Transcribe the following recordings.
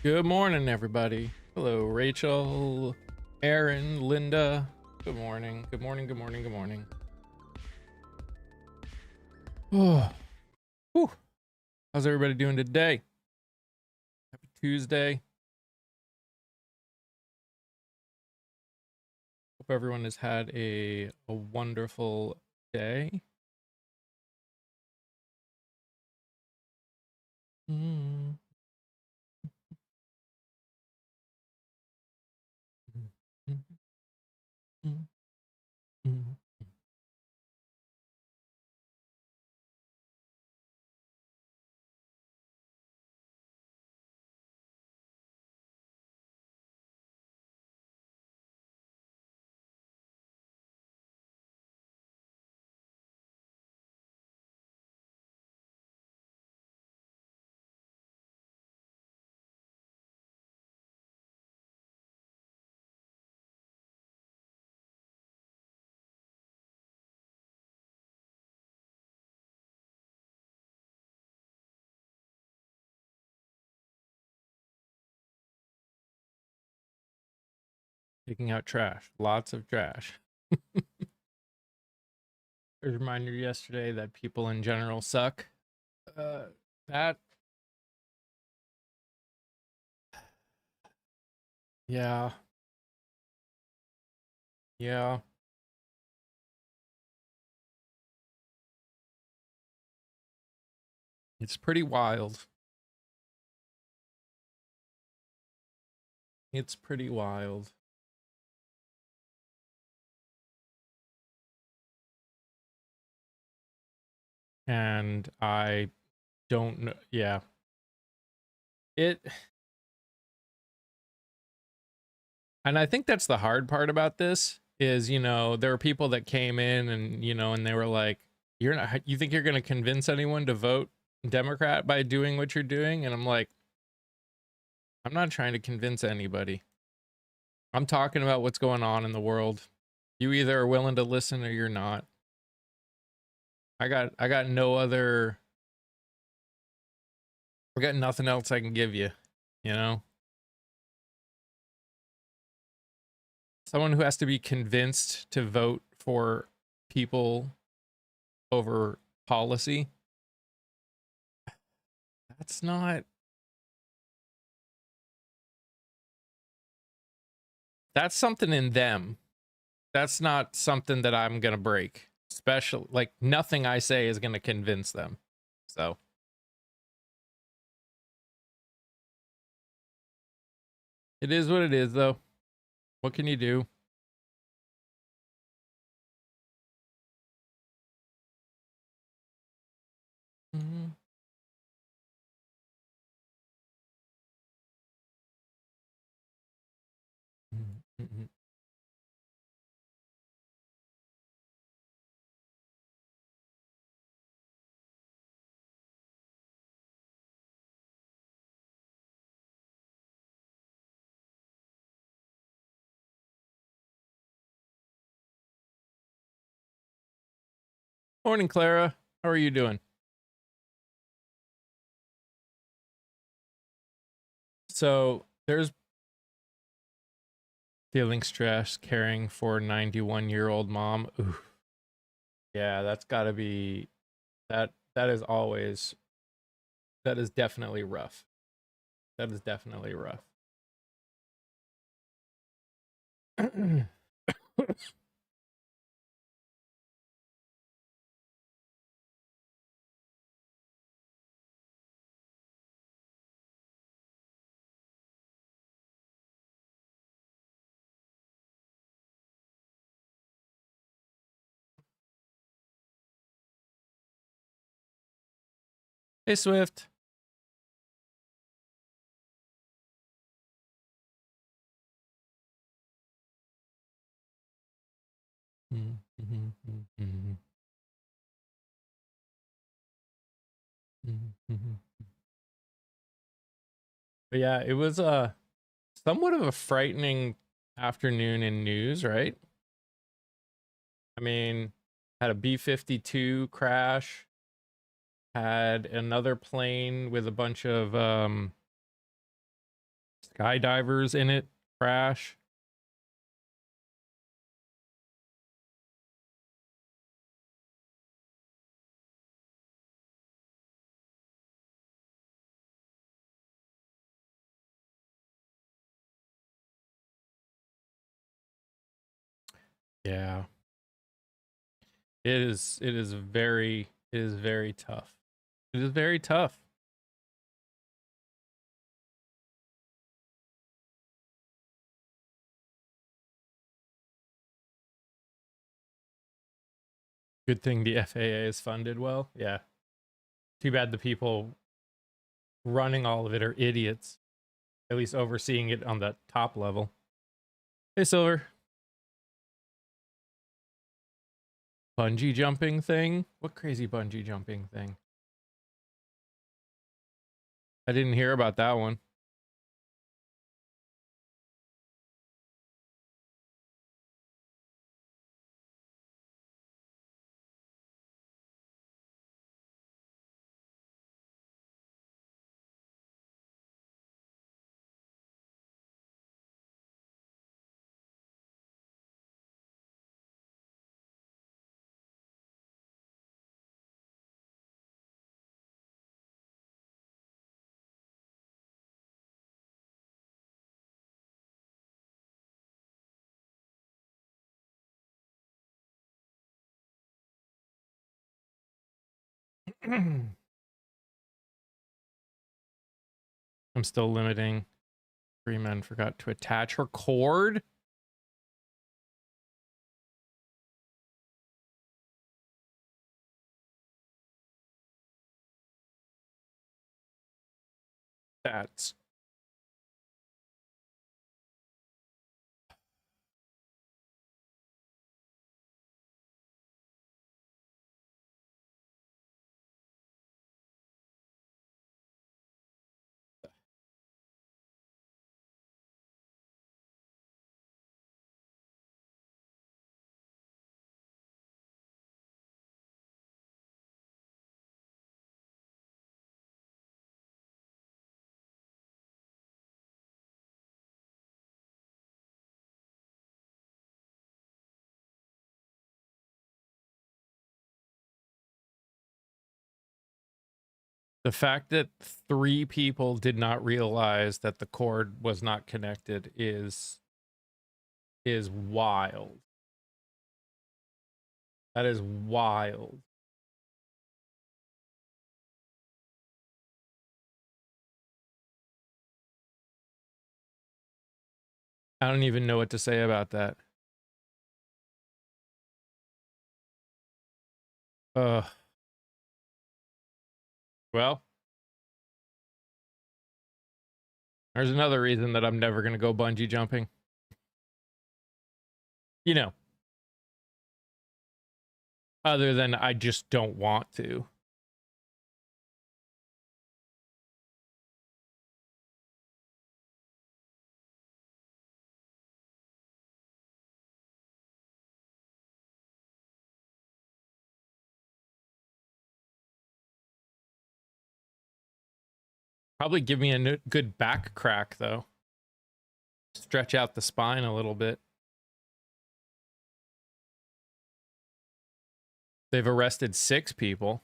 Good morning, everybody. Hello, Rachel, Aaron, Linda. Good morning. Good morning. Good morning. Good morning. Oh, whew. How's everybody doing today? Happy Tuesday. Hope everyone has had a wonderful day. Mm. Taking out trash. Lots of trash. A reminder yesterday that people in general suck. Uh, that, yeah, yeah. It's pretty wild. It's pretty wild. And I don't know. Yeah. It, and I think that's the hard part about this is, there were people that came in and, and they were like, you think you're going to convince anyone to vote Democrat by doing what you're doing? And I'm like, I'm not trying to convince anybody. I'm talking about what's going on in the world. You either are willing to listen or you're not. I got nothing else I can give you, you know? Someone who has to be convinced to vote for people over policy. That's not, that's something in them. That's not something that I'm going to break. Special, like nothing I say is going to convince them. So it is what it is, though. What can you do? Mm-hmm. Mm-hmm. Morning, Clara. How are you doing? So there's feeling stress caring for 91-year-old mom. Ooh, yeah, that's got to be that. That is always. That is definitely rough. That is definitely rough. Hey, Swift. But yeah, it was somewhat of a frightening afternoon in news, right? I mean, had a B-52 crash, had another plane with a bunch of skydivers in it crash. Yeah. It is very tough. It is very tough. Good thing the FAA is funded well. Yeah. Too bad the people running all of it are idiots. At least overseeing it on the top level. Hey, Silver. Bungee jumping thing? What crazy bungee jumping thing? I didn't hear about that one. I'm still limiting. Freeman forgot to attach her cord. That's the fact that 3 people did not realize that the cord was not connected is wild. That is wild. I don't even know what to say about that. Well, there's another reason that I'm never going to go bungee jumping. You know, other than I just don't want to. Probably give me a good back crack, though. Stretch out the spine a little bit. They've arrested 6 people.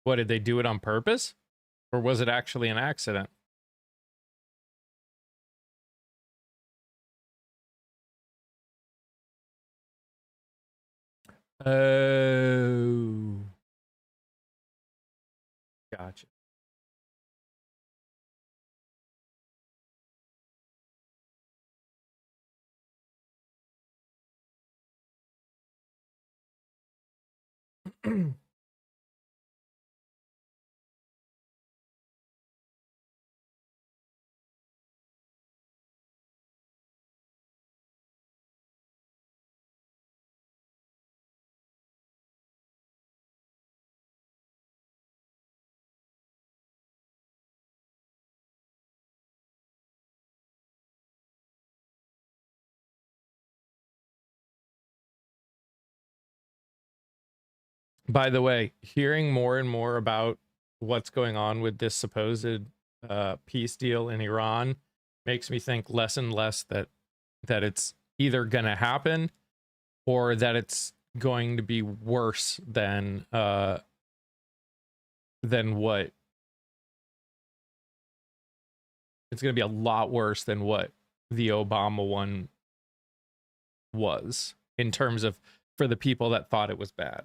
What, did they do it on purpose? Or was it actually an accident? Oh. Gotcha. By the way, hearing more and more about what's going on with this supposed peace deal in Iran makes me think less and less that it's either going to happen or that it's going to be worse than what it's going to be a lot worse than what the Obama one was in terms of for the people that thought it was bad.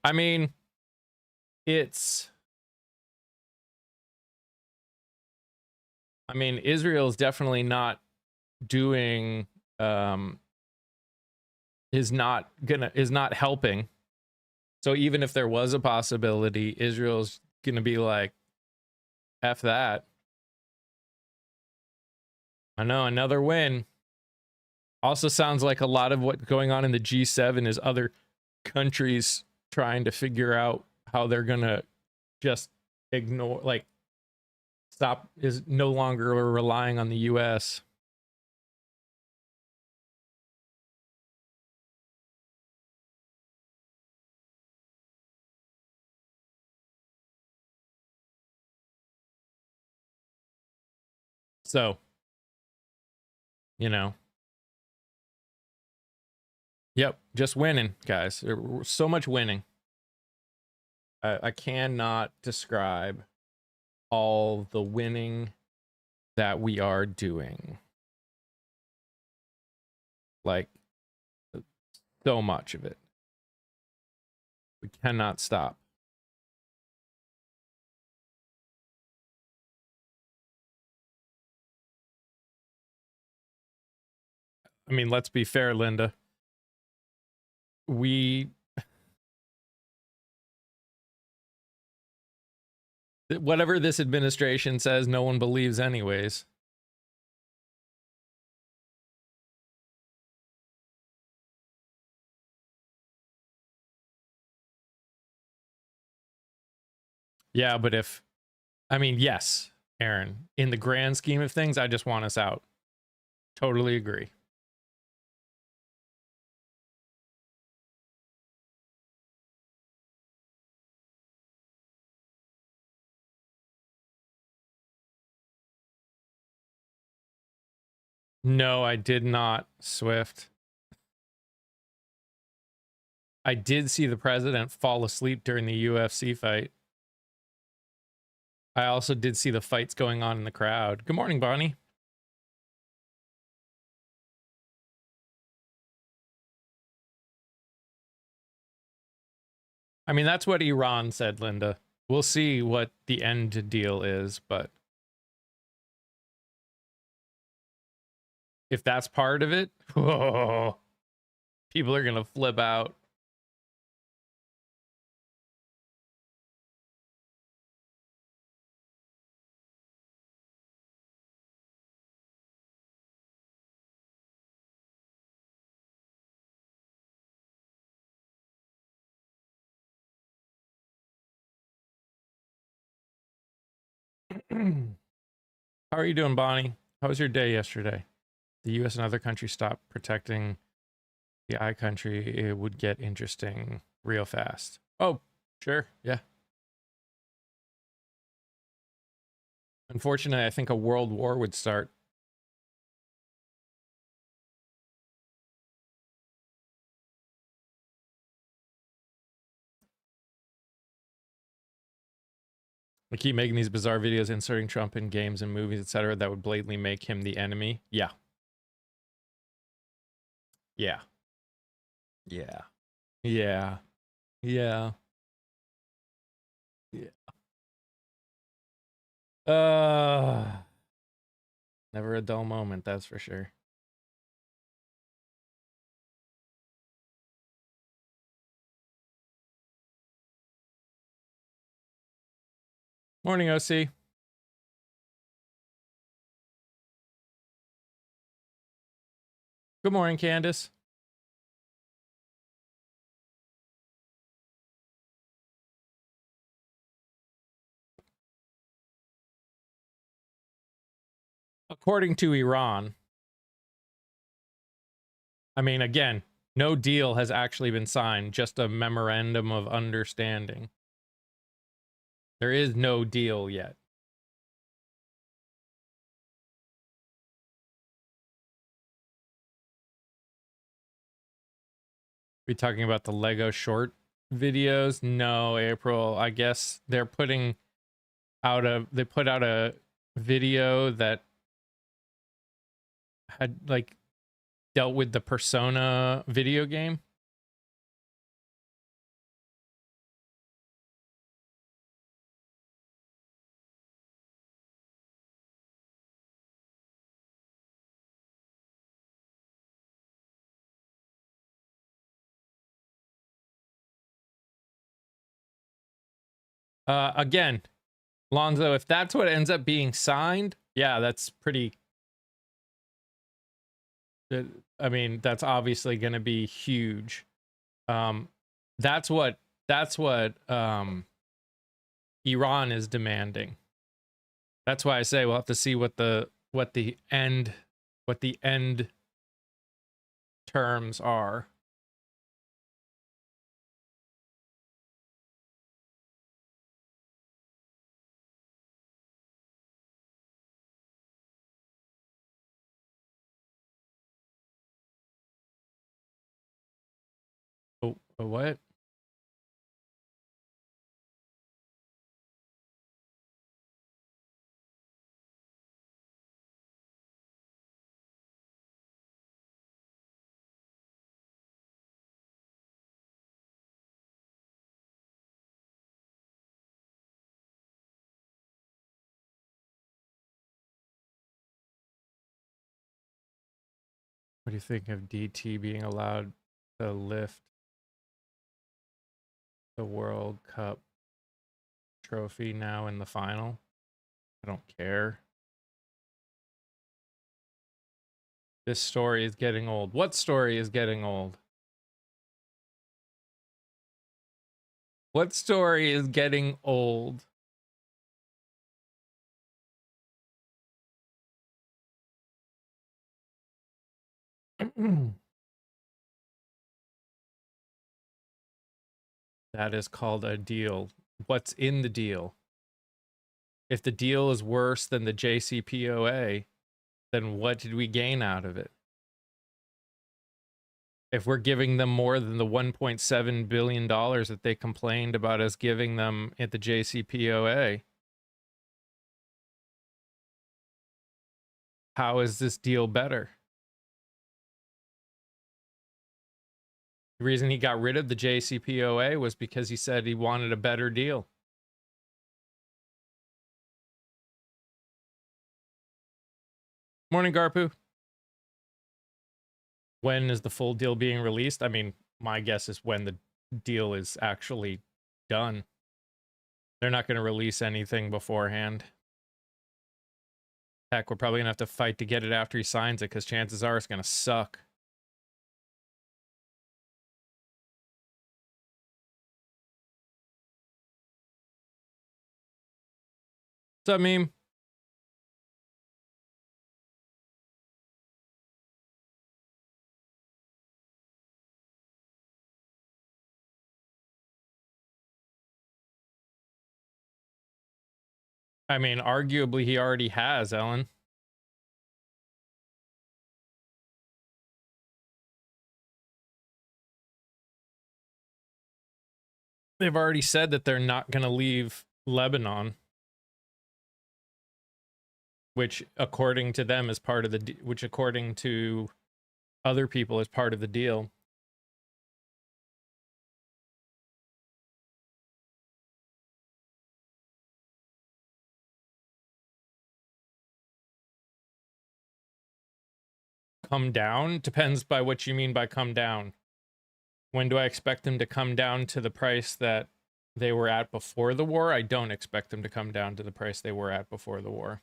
I mean, it's Israel's definitely not doing is not helping. So even if there was a possibility, Israel's gonna be like, F that. I know, another win. Also sounds like a lot of what's going on in the G7 is other countries trying to figure out how they're gonna just ignore, like, stop, is no longer relying on the US. So, you know, yep, just winning, guys. So much winning. I cannot describe all the winning that we are doing. Like, so much of it. We cannot stop. I mean, let's be fair, Linda. Whatever this administration says, no one believes anyways. Yeah, but yes, Aaron, in the grand scheme of things, I just want us out. Totally agree. No, I did not, Swift. I did see the president fall asleep during the UFC fight. I also did see the fights going on in the crowd. Good morning, Bonnie. I mean, that's what Iran said, Linda. We'll see what the end deal is, but if that's part of it, whoa, people are going to flip out. How are you doing, Bonnie? How was your day yesterday? The US and other countries stopped protecting the I country. It would get interesting real fast. Oh, sure. Yeah. Unfortunately, I think a world war would start. We keep making these bizarre videos inserting Trump in games and movies, etc., that would blatantly make him the enemy. Yeah. Yeah. Yeah. Yeah. Yeah. Yeah. Never a dull moment, that's for sure. Morning, OC. Good morning, Candace. according to Iran. I mean, again, no deal has actually been signed, just a memorandum of understanding. There is no deal yet. We talking about the Lego short videos? No, April. I guess they're putting out they put out a video that had like dealt with the Persona video game. Again, Lonzo, if that's what ends up being signed, yeah, that's pretty. I mean, that's obviously going to be huge. That's what Iran is demanding. That's why I say we'll have to see what the end terms are. What? What do you think of DT being allowed to lift the World Cup trophy now in the final? I don't care. This story is getting old. What story is getting old? What story is getting old? That is called a deal. What's in the deal? If the deal is worse than the JCPOA, then what did we gain out of it? If we're giving them more than the $1.7 billion that they complained about us giving them at the JCPOA, how is this deal better? The reason he got rid of the JCPOA was because he said he wanted a better deal. Morning, Garpu. When is the full deal being released? I mean, my guess is when the deal is actually done. They're not going to release anything beforehand. Heck, we're probably going to have to fight to get it after he signs it, because chances are it's going to suck. What's up, meme? I mean, arguably he already has, Ellen. They've already said that they're not going to leave Lebanon, which according to them is part of the which according to other people is part of the deal. Come down depends by what you mean by come down. When do I expect them to come down to the price that they were at before the war? I don't expect them to come down to the price they were at before the war.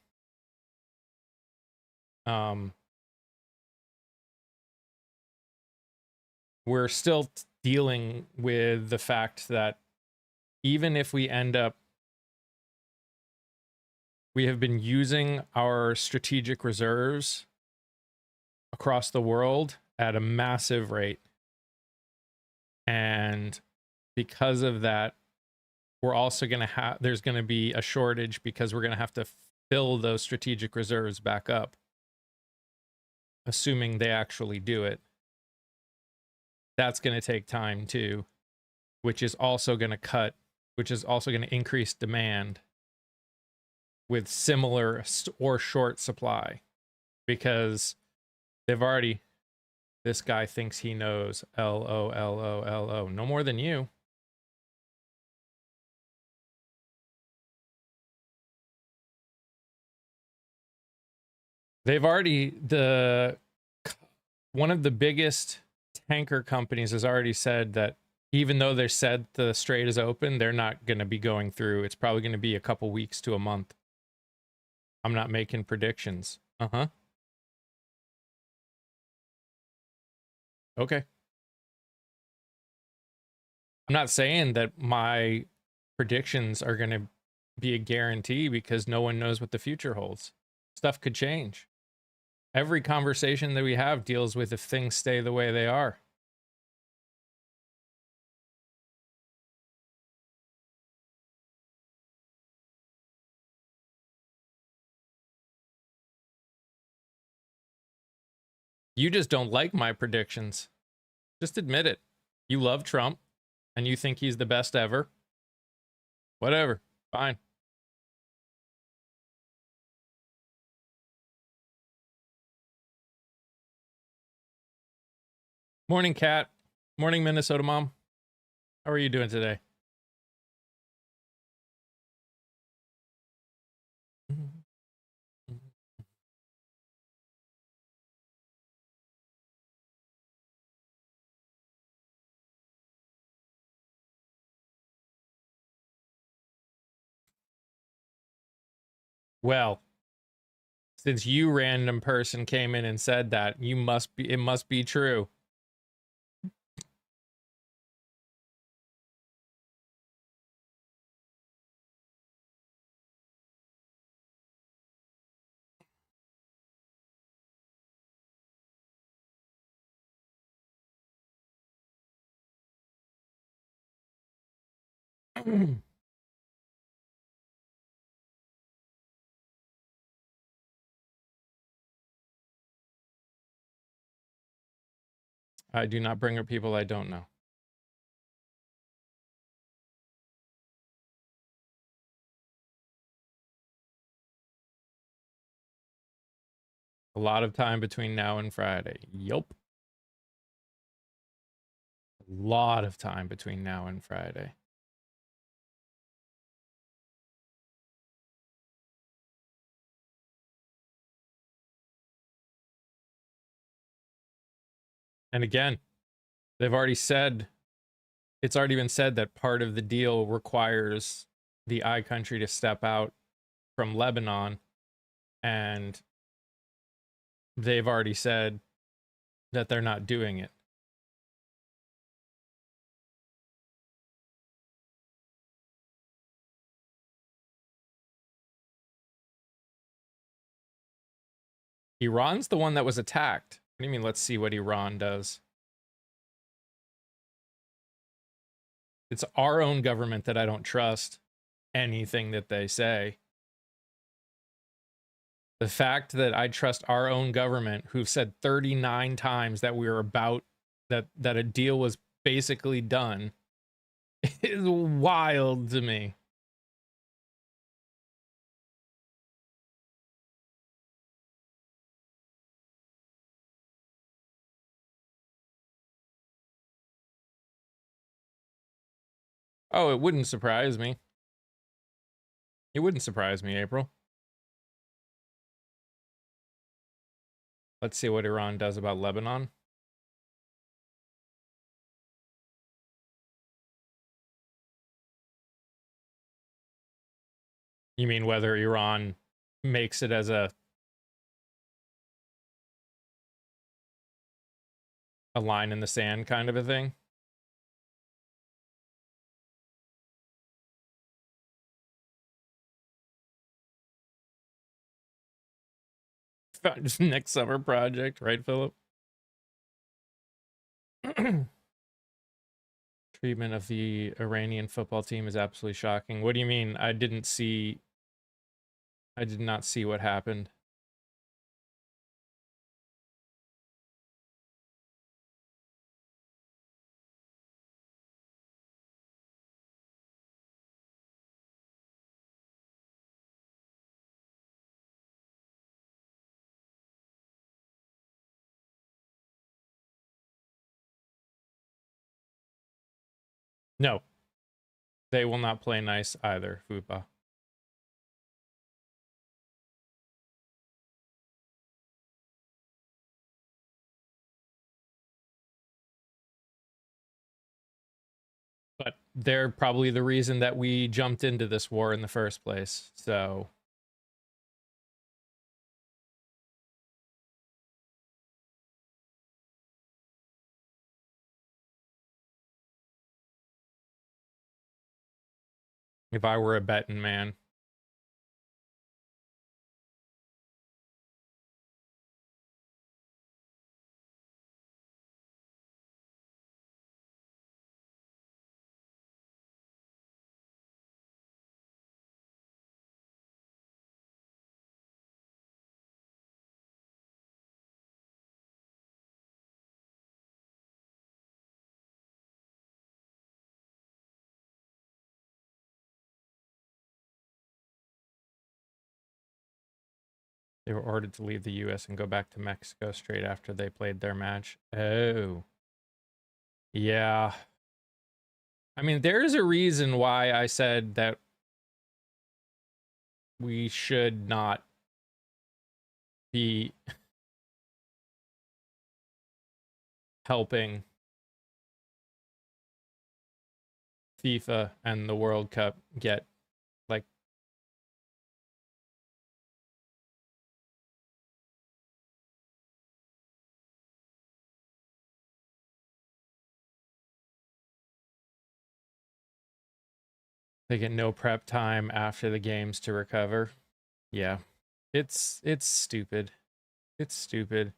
We're still dealing with the fact that even if we end up we have been using our strategic reserves across the world at a massive rate. And because of that, we're also going to have, there's going to be a shortage because we're going to have to fill those strategic reserves back up, assuming they actually do it. That's going to take time too, which is also going to increase demand with similar or short supply, because they've already, this guy thinks he knows, LOLOLO, no more than you. They've already, one of the biggest tanker companies has already said that even though they said the strait is open, they're not going to be going through. It's probably going to be a couple weeks to a month. I'm not making predictions. Uh-huh. Okay. I'm not saying that my predictions are going to be a guarantee, because no one knows what the future holds. Stuff could change. Every conversation that we have deals with if things stay the way they are. You just don't like my predictions. Just admit it. You love Trump and you think he's the best ever. Whatever. Fine. Morning, Cat. Morning, Minnesota Mom. How are you doing today? Well, since you random person came in and said that, it must be true. I do not bring up people I don't know. A lot of time between now and Friday. Yup. A lot of time between now and Friday. And again, they've already said, it's already been said that part of the deal requires the I country to step out from Lebanon, and they've already said that they're not doing it. Iran's the one that was attacked. What do you mean, let's see what Iran does? It's our own government that I don't trust anything that they say. The fact that I trust our own government, who've said 39 times that we were about, that a deal was basically done, is wild to me. Oh, it wouldn't surprise me. It wouldn't surprise me, April. Let's see what Iran does about Lebanon. You mean whether Iran makes it as a line in the sand kind of a thing? Just next summer project, right, Philip? Treatment of the Iranian football team is absolutely shocking. What do you mean? I did not see what happened. No, they will not play nice either, Fupa. But they're probably the reason that we jumped into this war in the first place. So if I were a betting man, they were ordered to leave the US and go back to Mexico straight after they played their match. Oh. Yeah. I mean, there's a reason why I said that we should not be helping FIFA and the World Cup get like they get no prep time after the games to recover. Yeah. It's stupid. It's stupid.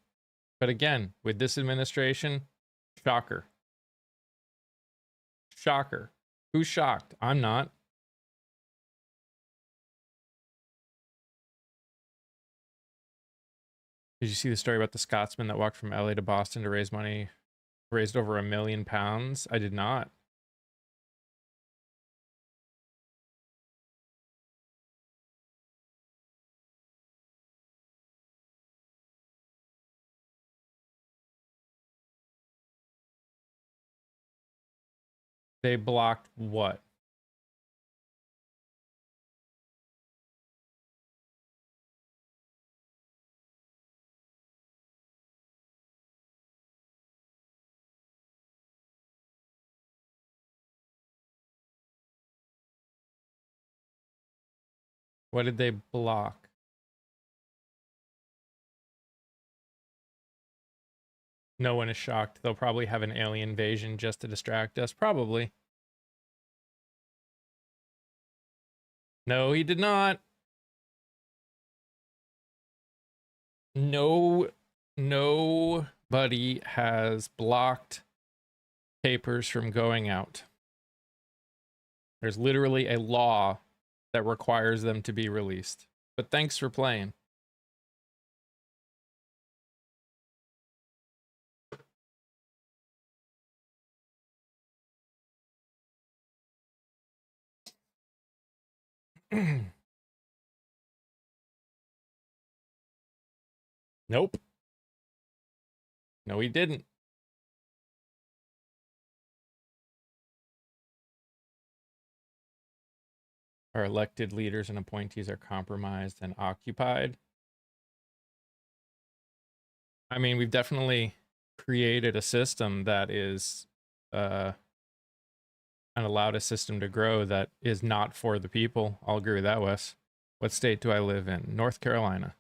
But again, with this administration, shocker. Shocker. Who's shocked? I'm not. Did you see the story about the Scotsman that walked from LA to Boston to raise money, raised over £1 million? I did not. They blocked what? What did they block? No one is shocked. They'll probably have an alien invasion just to distract us. Probably. No, he did not. No, nobody has blocked papers from going out. There's literally a law that requires them to be released. But thanks for playing. Nope. No, he didn't. Our elected leaders and appointees are compromised and occupied. I mean, we've definitely created a system that is and allowed a system to grow that is not for the people. I'll agree with that, Wes. What state do I live in? North Carolina.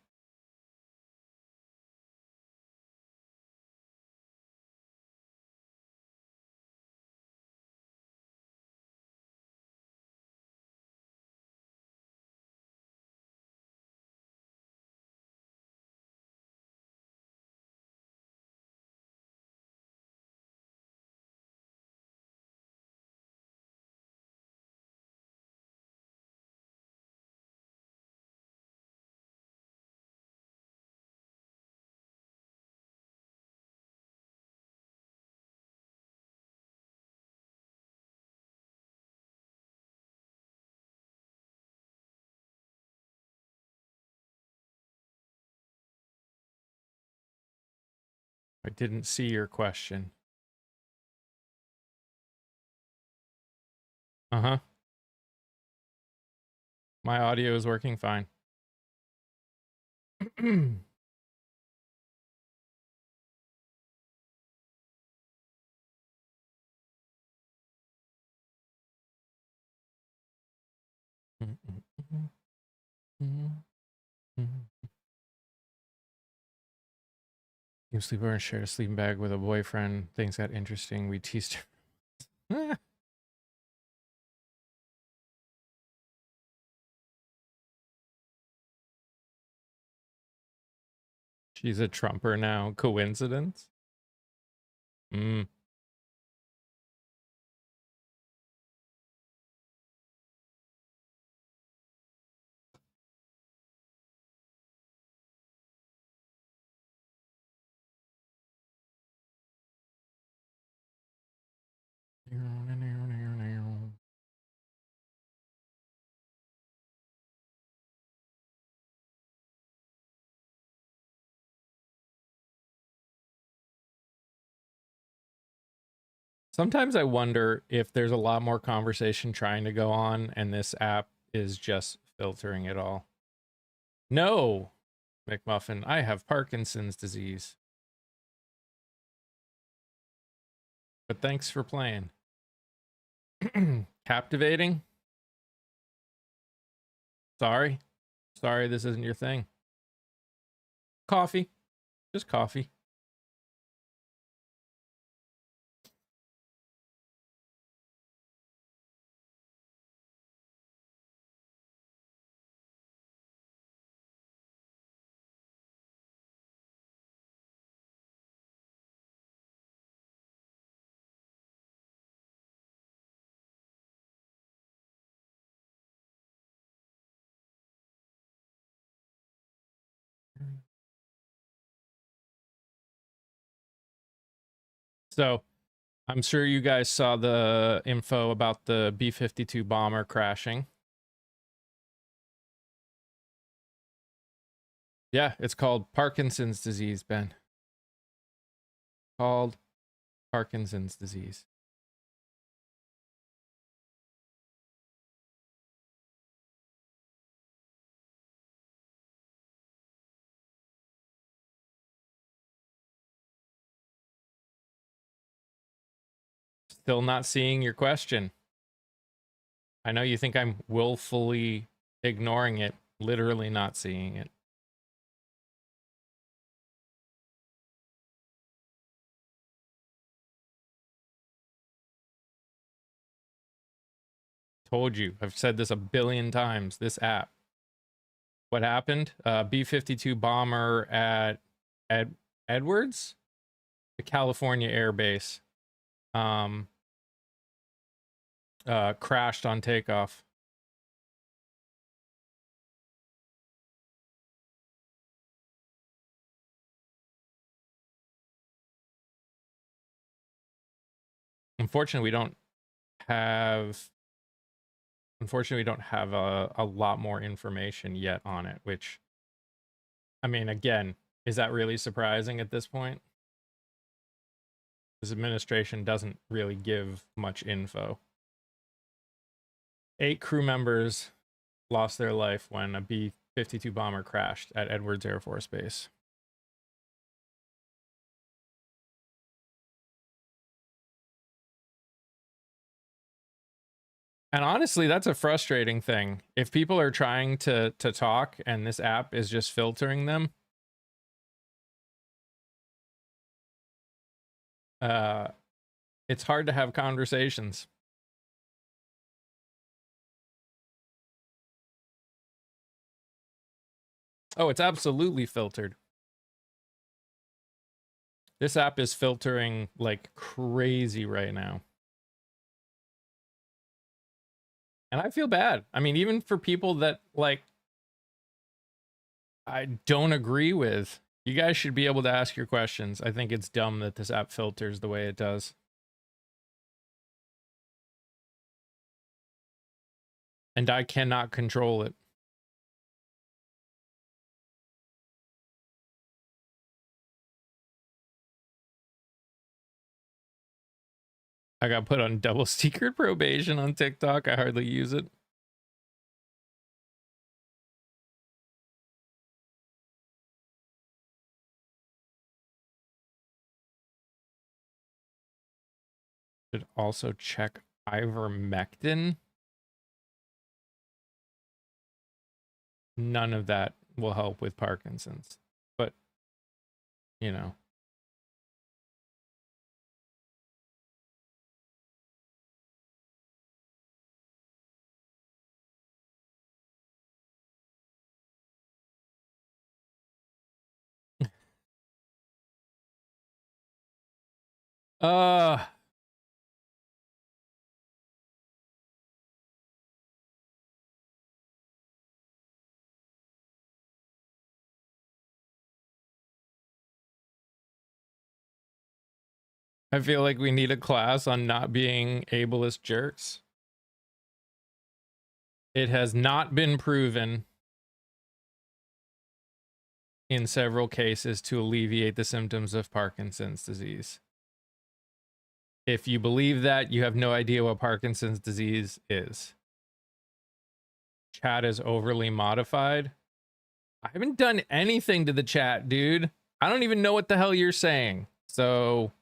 I didn't see your question. Uh-huh. My audio is working fine. You sleep over and share a sleeping bag with a boyfriend. Things got interesting. We teased her. She's a Trumper now. Coincidence? Mm. Sometimes I wonder if there's a lot more conversation trying to go on and this app is just filtering it all. No, McMuffin, I have Parkinson's disease. But thanks for playing. Captivating? Sorry. Sorry this isn't your thing. Coffee. Just coffee. So, I'm sure you guys saw the info about the B-52 bomber crashing. Yeah, it's called Parkinson's disease, Ben. Called Parkinson's disease. Still not seeing your question. I know you think I'm willfully ignoring it, literally not seeing it. Told you. I've said this a billion times. This app. What happened? B-52 bomber at Edwards, the California Air Base, crashed on takeoff. Unfortunately, we don't have a lot more information yet on it, which, I mean, again, is that really surprising at this point? This administration doesn't really give much info. 8 crew members lost their life when a B-52 bomber crashed at Edwards Air Force Base. And honestly, that's a frustrating thing. If people are trying to talk and this app is just filtering them, it's hard to have conversations. Oh, it's absolutely filtered. This app is filtering like crazy right now. And I feel bad. I mean, even for people that like I don't agree with, you guys should be able to ask your questions. I think it's dumb that this app filters the way it does. And I cannot control it. I got put on double secret probation on TikTok. I hardly use it. Should also check ivermectin. None of that will help with Parkinson's, but you know. Uh I feel like we need a class on not being ableist jerks. It has not been proven in several cases to alleviate the symptoms of Parkinson's disease. If you believe that, you have no idea what Parkinson's disease is. Chat is overly modified. I haven't done anything to the chat, dude. I don't even know what the hell you're saying. So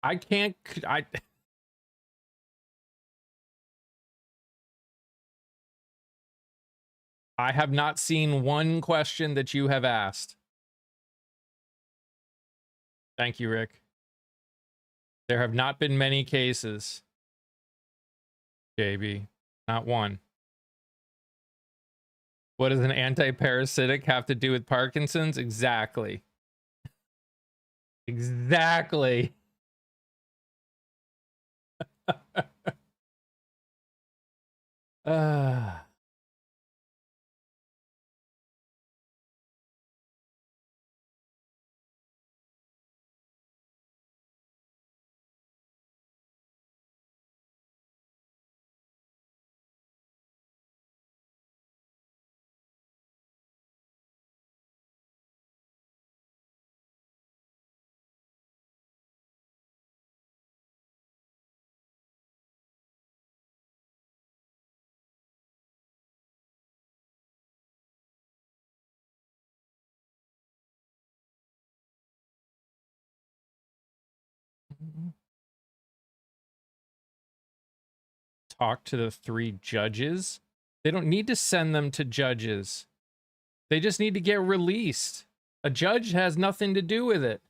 I can't I have not seen one question that you have asked. Thank you, Rick. There have not been many cases. JB, not one. What does an anti-parasitic have to do with Parkinson's? Exactly. Exactly. Talk to the 3 judges. They don't need to send them to judges. They just need to get released. A judge has nothing to do with it.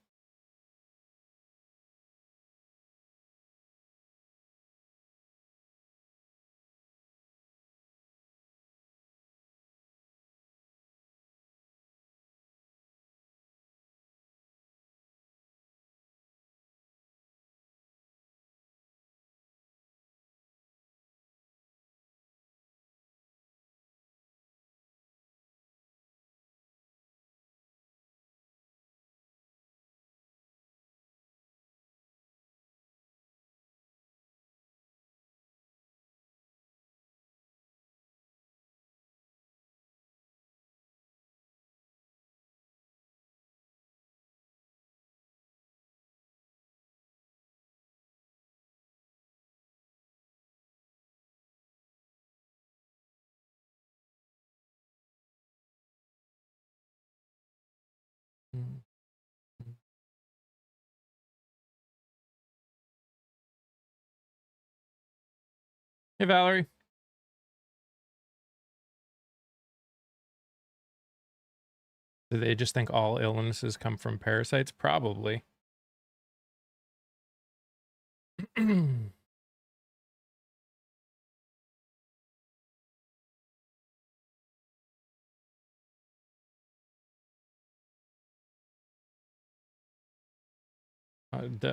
Hey, Valerie. Do they just think all illnesses come from parasites? Probably.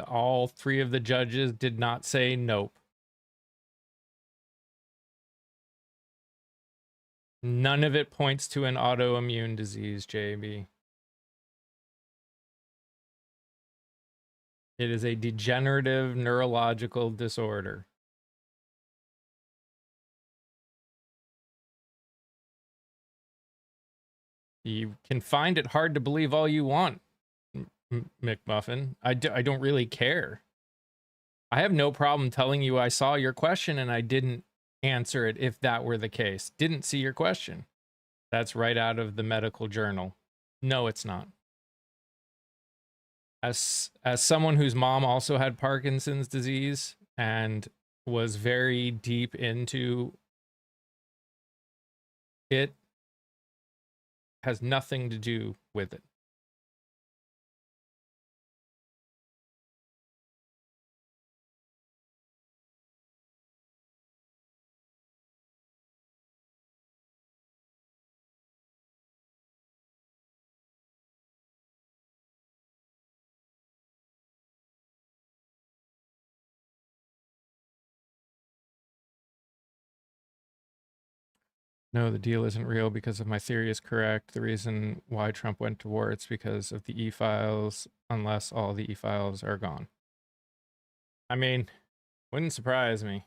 All 3 of the judges did not say nope. None of it points to an autoimmune disease, JB. It is a degenerative neurological disorder. You can find it hard to believe all you want, McMuffin. I don't really care. I have no problem telling you I saw your question and I didn't answer it if that were the case. Didn't see your question. That's right out of the medical journal. No, it's not. As someone whose mom also had Parkinson's disease and was very deep into it, has nothing to do with it. No, the deal isn't real because if my theory is correct, the reason why Trump went to war, it's because of the e-files, unless all the e-files are gone. I mean, wouldn't surprise me.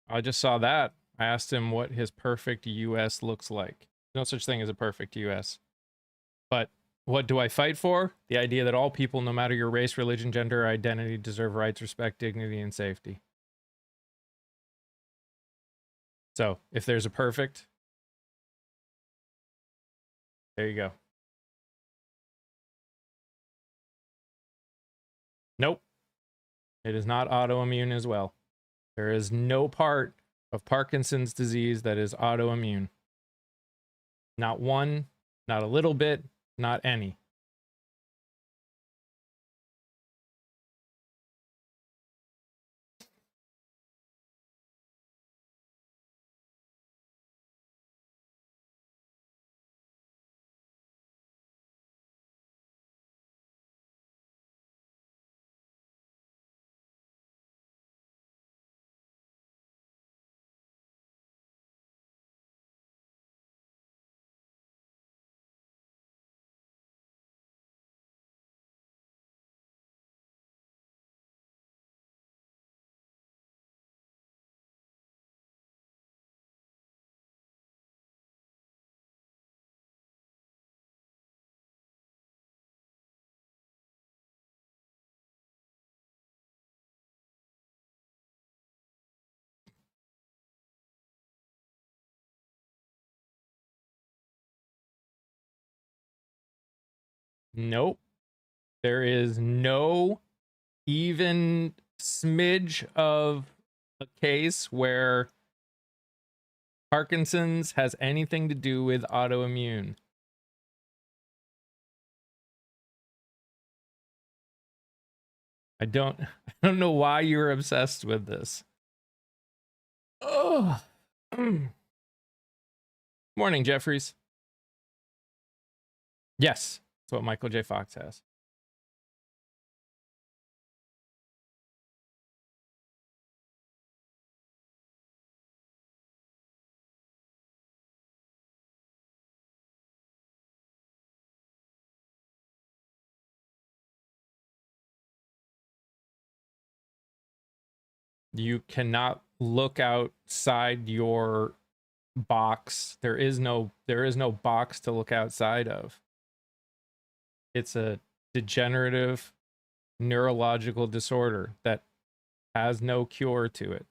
I just saw that. I asked him what his perfect US looks like. No such thing as a perfect US. But what do I fight for? The idea that all people, no matter your race, religion, gender, or identity, deserve rights, respect, dignity, and safety. So if there's a perfect, there you go. Nope. It is not autoimmune as well. There is no part of Parkinson's disease that is autoimmune. Not one, not a little bit, not any. Nope. There is no even smidge of a case where Parkinson's has anything to do with autoimmune. I don't I don't know why you're obsessed with this. Oh. Morning, Jeffries. Yes, that's what Michael J. Fox has. You cannot look outside your box. There is no box to look outside of. It's a degenerative neurological disorder that has no cure to it.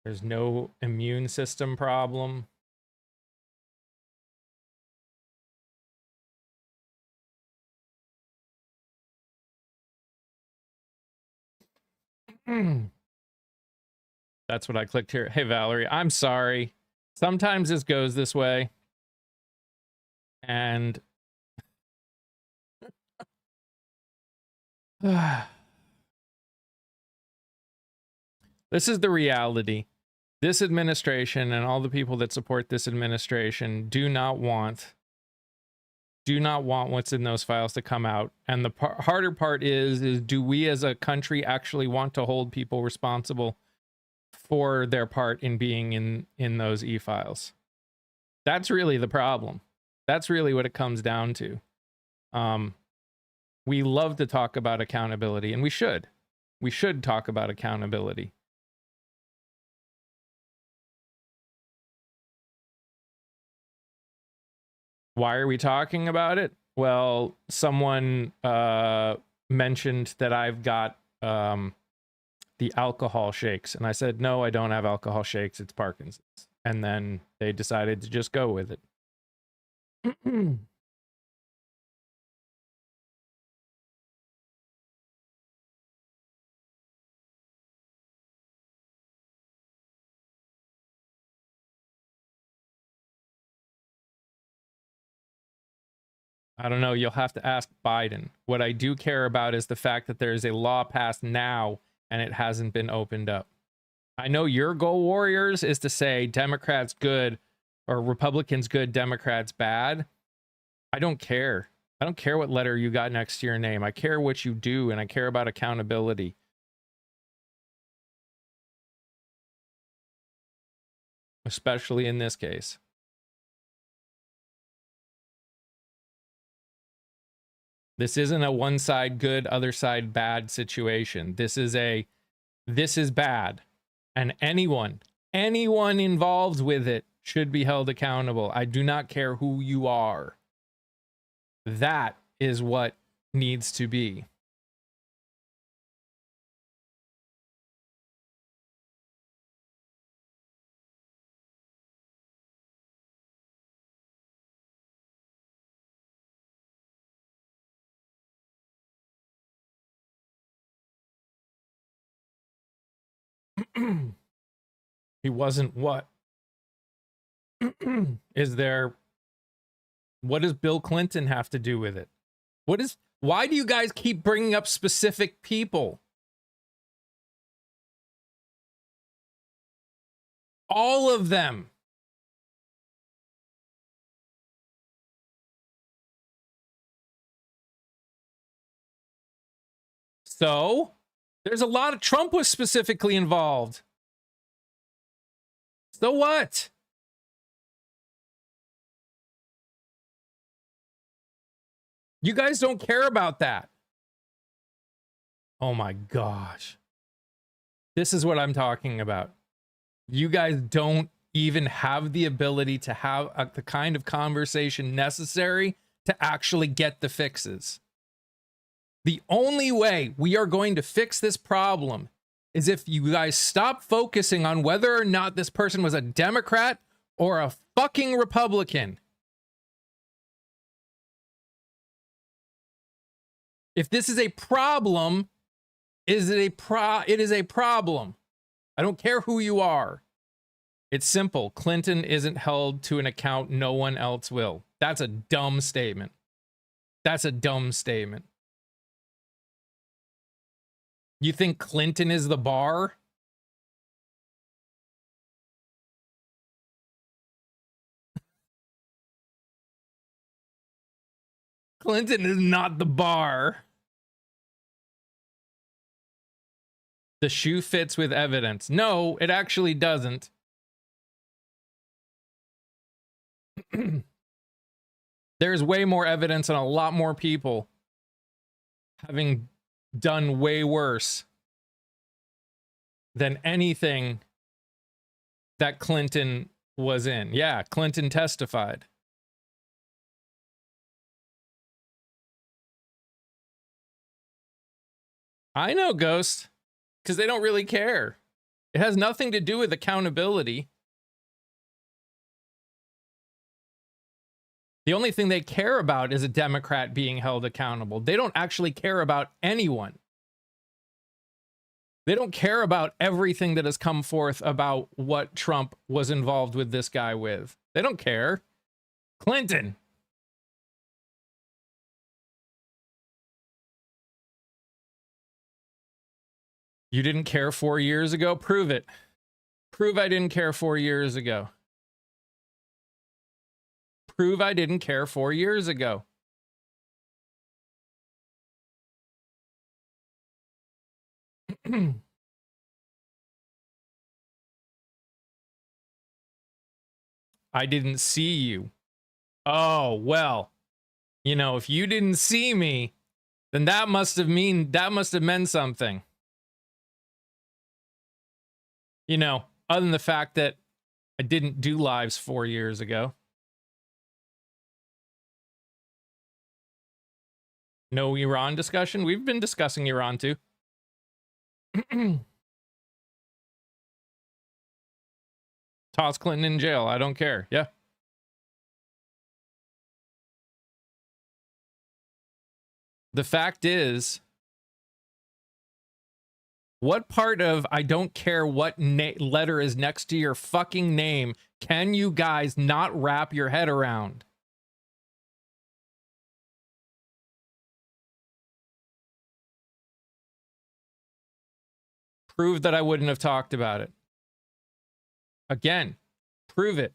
There's no immune system problem. That's what I clicked here. Hey, Valerie, I'm sorry. Sometimes this goes this way. And this is the reality. This administration and all the people that support this administration do not want what's in those files to come out. And the harder part is do we as a country actually want to hold people responsible for their part in being in those e-files? That's really the problem. That's really what it comes down to. We love to talk about accountability, and we should. We should talk about accountability. Why are we talking about it? Well, someone mentioned that I've got the alcohol shakes, and I said, no, I don't have alcohol shakes, it's Parkinson's. And then they decided to just go with it. I don't know. You'll have to ask Biden. What I do care about is the fact that there is a law passed now and it hasn't been opened up. I know your goal, Warriors, is to say Democrats good or Republicans good, Democrats bad. I don't care. I don't care what letter you got next to your name. I care what you do, and I care about accountability. Especially in this case. This isn't a one side good, other side bad situation. This is bad. And anyone involved with it should be held accountable. I do not care who you are. That is what needs to be. He wasn't what? What does Bill Clinton have to do with it? Why do you guys keep bringing up specific people? All of them. So, there's a lot of Trump was specifically involved. So what? You guys don't care about that. Oh my gosh. This is what I'm talking about. You guys don't even have the ability to have the kind of conversation necessary to actually get the fixes. The only way we are going to fix this problem is if you guys stop focusing on whether or not this person was a Democrat or a fucking Republican. If this is a problem, it is a problem. I don't care who you are. It's simple. Clinton isn't held to an account. No one else will. That's a dumb statement. That's a dumb statement. You think Clinton is the bar? Clinton is not the bar. The shoe fits with evidence. No, it actually doesn't. There's way more evidence and a lot more people having done way worse than anything that Clinton was in. Yeah, Clinton testified. I know, Ghost, because they don't really care. It has nothing to do with accountability. The only thing they care about is a Democrat being held accountable. They don't actually care about anyone. They don't care about everything that has come forth about what Trump was involved with this guy with. They don't care. Clinton. You didn't care 4 years ago? Prove it. Prove I didn't care 4 years ago. Prove I didn't care 4 years ago. I didn't see you. Oh, well, you know, if you didn't see me, then that must have meant something. You know, other than the fact that I didn't do lives 4 years ago. No Iran discussion? We've been discussing Iran too. Toss Clinton in jail. I don't care. Yeah. The fact is, what part of I don't care what letter is next to your fucking name can you guys not wrap your head around? Prove that I wouldn't have talked about it. Again, prove it.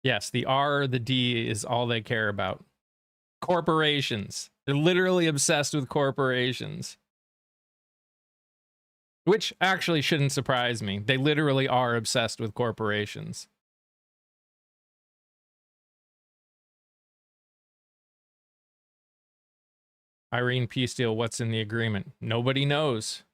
Yes, the R, the D is all they care about. Corporations. They're literally obsessed with corporations. Which actually shouldn't surprise me. They literally are obsessed with corporations. Irene Peasteal, what's in the agreement? Nobody knows.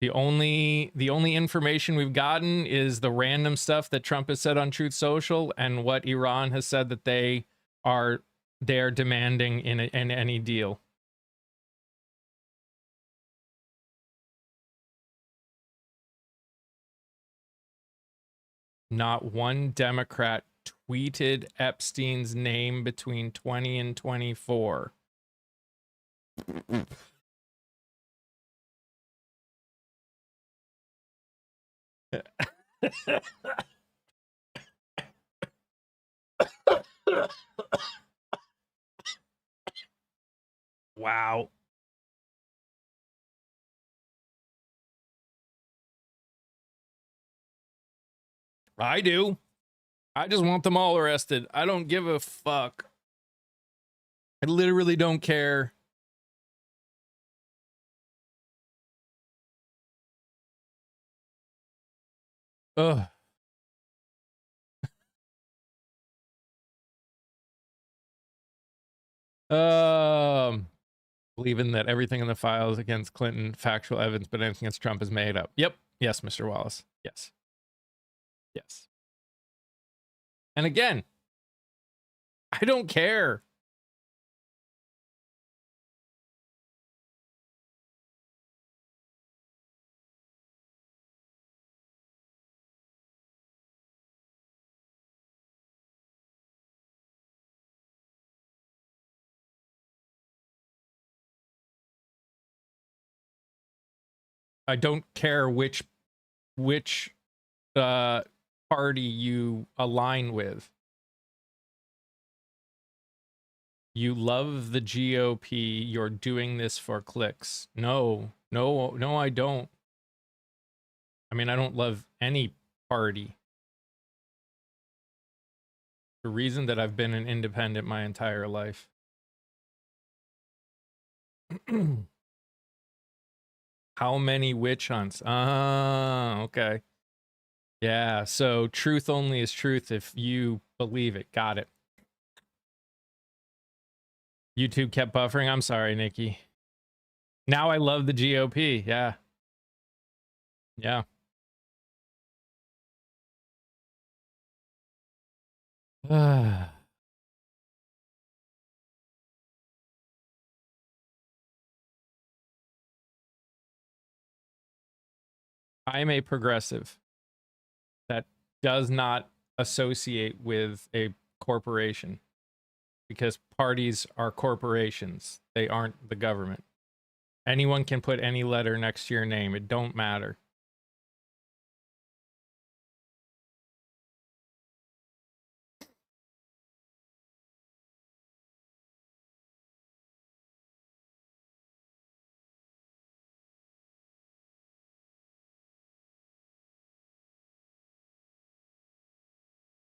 The only information we've gotten is the random stuff that Trump has said on Truth Social and what Iran has said that they're demanding in any deal. Not one Democrat tweeted Epstein's name between 20 and 24. Wow. I do. I just want them all arrested. I don't give a fuck. I literally don't care. Ugh. Believing that everything in the files against Clinton, factual evidence, but anything against Trump is made up. Yep. Yes, Mr. Wallace. Yes. Yes. And again, I don't care. I don't care which party you align with. You love the GOP. You're doing this for clicks. No, I don't. I mean, I don't love any party. The reason that I've been an independent my entire life. How many witch hunts? Ah, okay. Yeah, so truth only is truth if you believe it. Got it. YouTube kept buffering. I'm sorry, Nikki. Now I love the GOP. Yeah. Yeah. I am a progressive that does not associate with a corporation because parties are corporations. They aren't the government. Anyone can put any letter next to your name. It don't matter.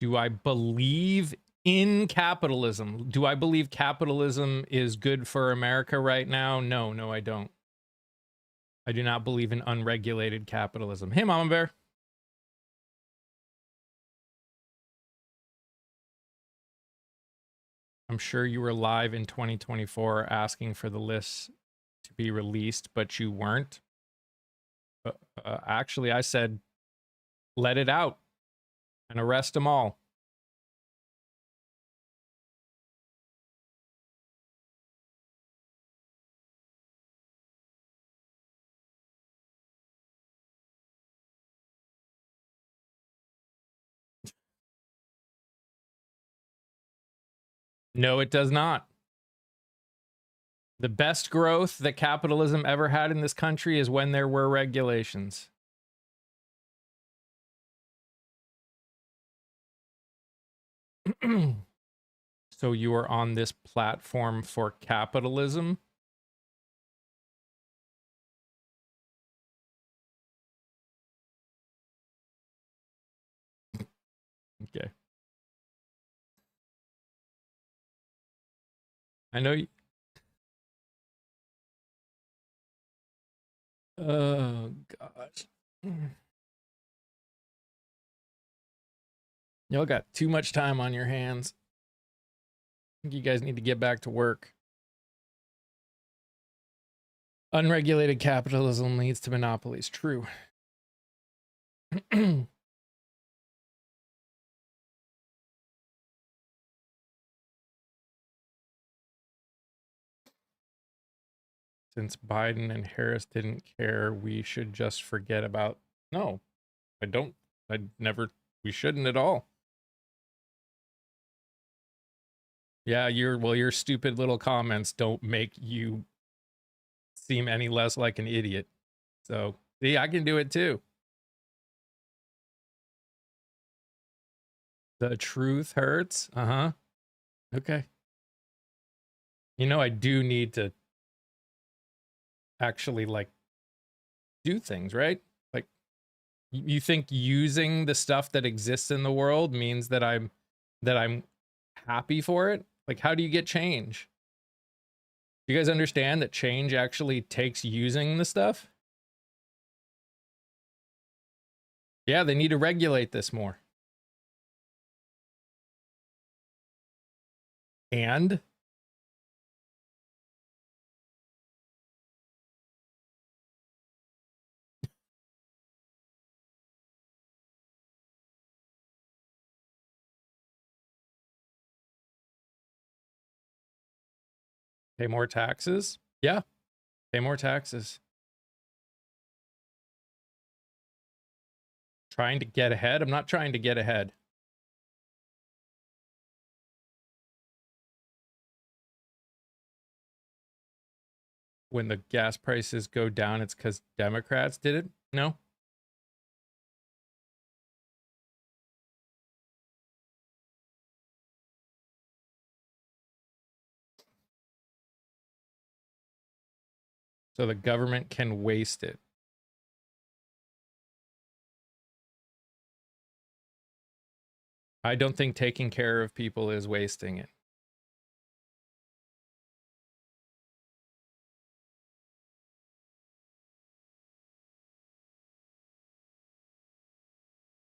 Do I believe in capitalism? Do I believe capitalism is good for America right now? No, I don't. I do not believe in unregulated capitalism. Hey, Mama Bear. I'm sure you were live in 2024 asking for the lists to be released, but you weren't. Actually, I said, let it out and arrest them all. No, it does not. The best growth that capitalism ever had in this country is when there were regulations. So you are on this platform for capitalism? Okay. I know you. Oh, gosh. Y'all got too much time on your hands. I think you guys need to get back to work. Unregulated capitalism leads to monopolies. True. Since Biden and Harris didn't care, we should just forget about. No, I don't. I never. We shouldn't at all. Yeah, your stupid little comments don't make you seem any less like an idiot. So, see, I can do it too. The truth hurts. Uh-huh. Okay. You know, I do need to actually like do things, right? Like you think using the stuff that exists in the world means that I'm happy for it? Like how do you get change? Do you guys understand that change actually takes using the stuff? Yeah, they need to regulate this more. And pay more taxes? Yeah, pay more taxes. Trying to get ahead? I'm not trying to get ahead. When the gas prices go down, it's because Democrats did it? No? So the government can waste it. I don't think taking care of people is wasting it.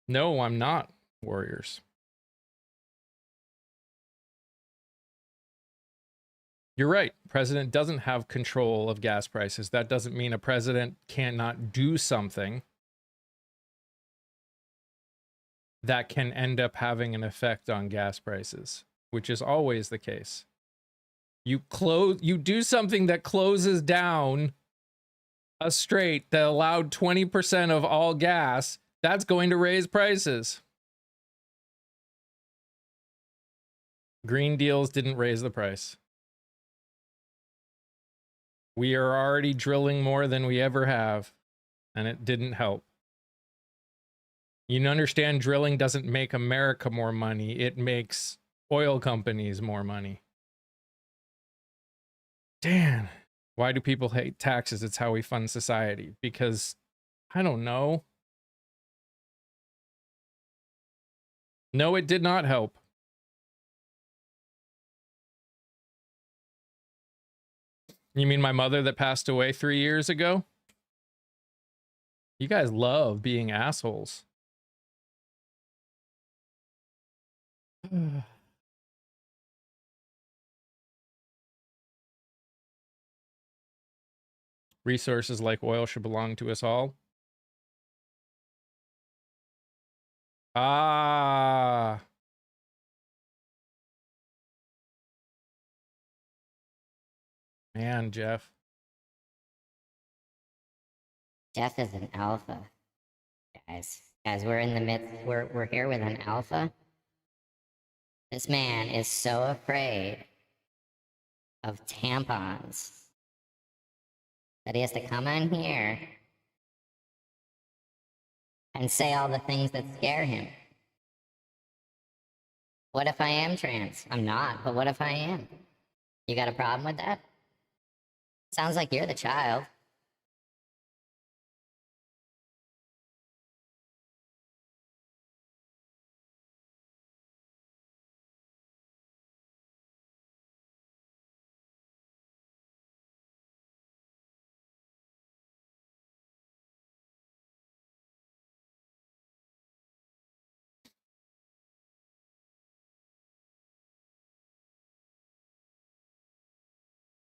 No, I'm not, Warriors. You're right. President doesn't have control of gas prices. That doesn't mean a president cannot do something that can end up having an effect on gas prices, which is always the case. You do something that closes down a strait that allowed 20% of all gas, that's going to raise prices. Green deals didn't raise the price. We are already drilling more than we ever have, and it didn't help. You understand drilling doesn't make America more money, it makes oil companies more money. Damn. Why do people hate taxes? It's how we fund society. Because, I don't know. No, it did not help. You mean my mother that passed away 3 years ago? You guys love being assholes. Resources like oil should belong to us all. Ah. Man, Jeff. Jeff is an alpha. Guys, we're in the midst, we're here with an alpha. This man is so afraid of tampons that he has to come on here and say all the things that scare him. What if I am trans? I'm not, but what if I am? You got a problem with that? Sounds like you're the child.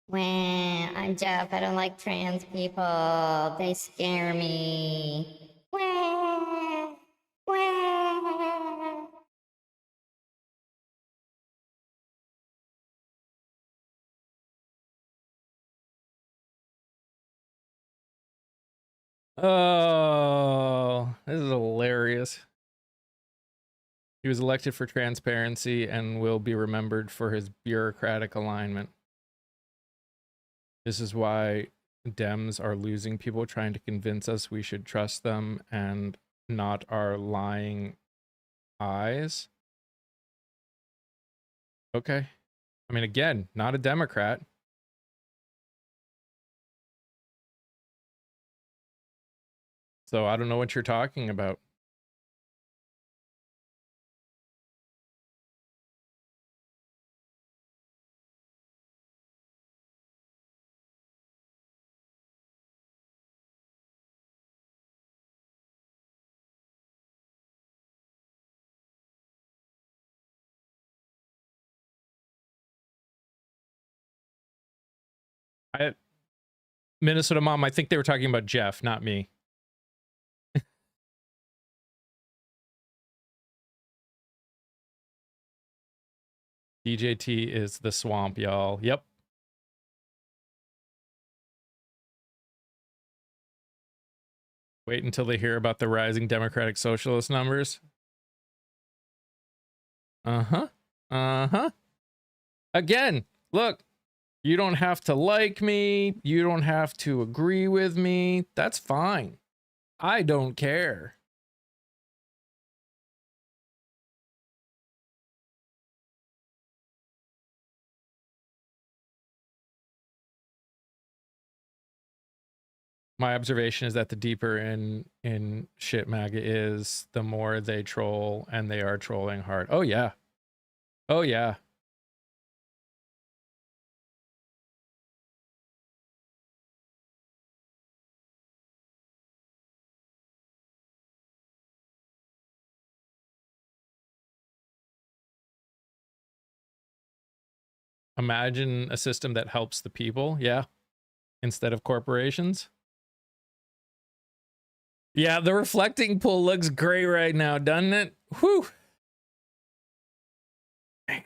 Wah, I'm Jeff. I don't like trans people. They scare me. Wah, wah. Oh, this is hilarious. He was elected for transparency and will be remembered for his bureaucratic alignment. This is why Dems are losing people trying to convince us we should trust them and not our lying eyes. Okay. I mean, again, not a Democrat. So I don't know what you're talking about. Minnesota Mom, I think they were talking about Jeff, not me. DJT is the swamp, y'all. Yep. Wait until they hear about the rising Democratic Socialist numbers. Uh-huh. Uh-huh. Again, look, you don't have to like me. You don't have to agree with me. That's fine. I don't care. My observation is that the deeper in shit MAGA is, the more they troll, and they are trolling hard. Oh yeah. Oh yeah. Imagine a system that helps the people, yeah, instead of corporations. Yeah, the reflecting pool looks great right now, doesn't it? Whew. Man.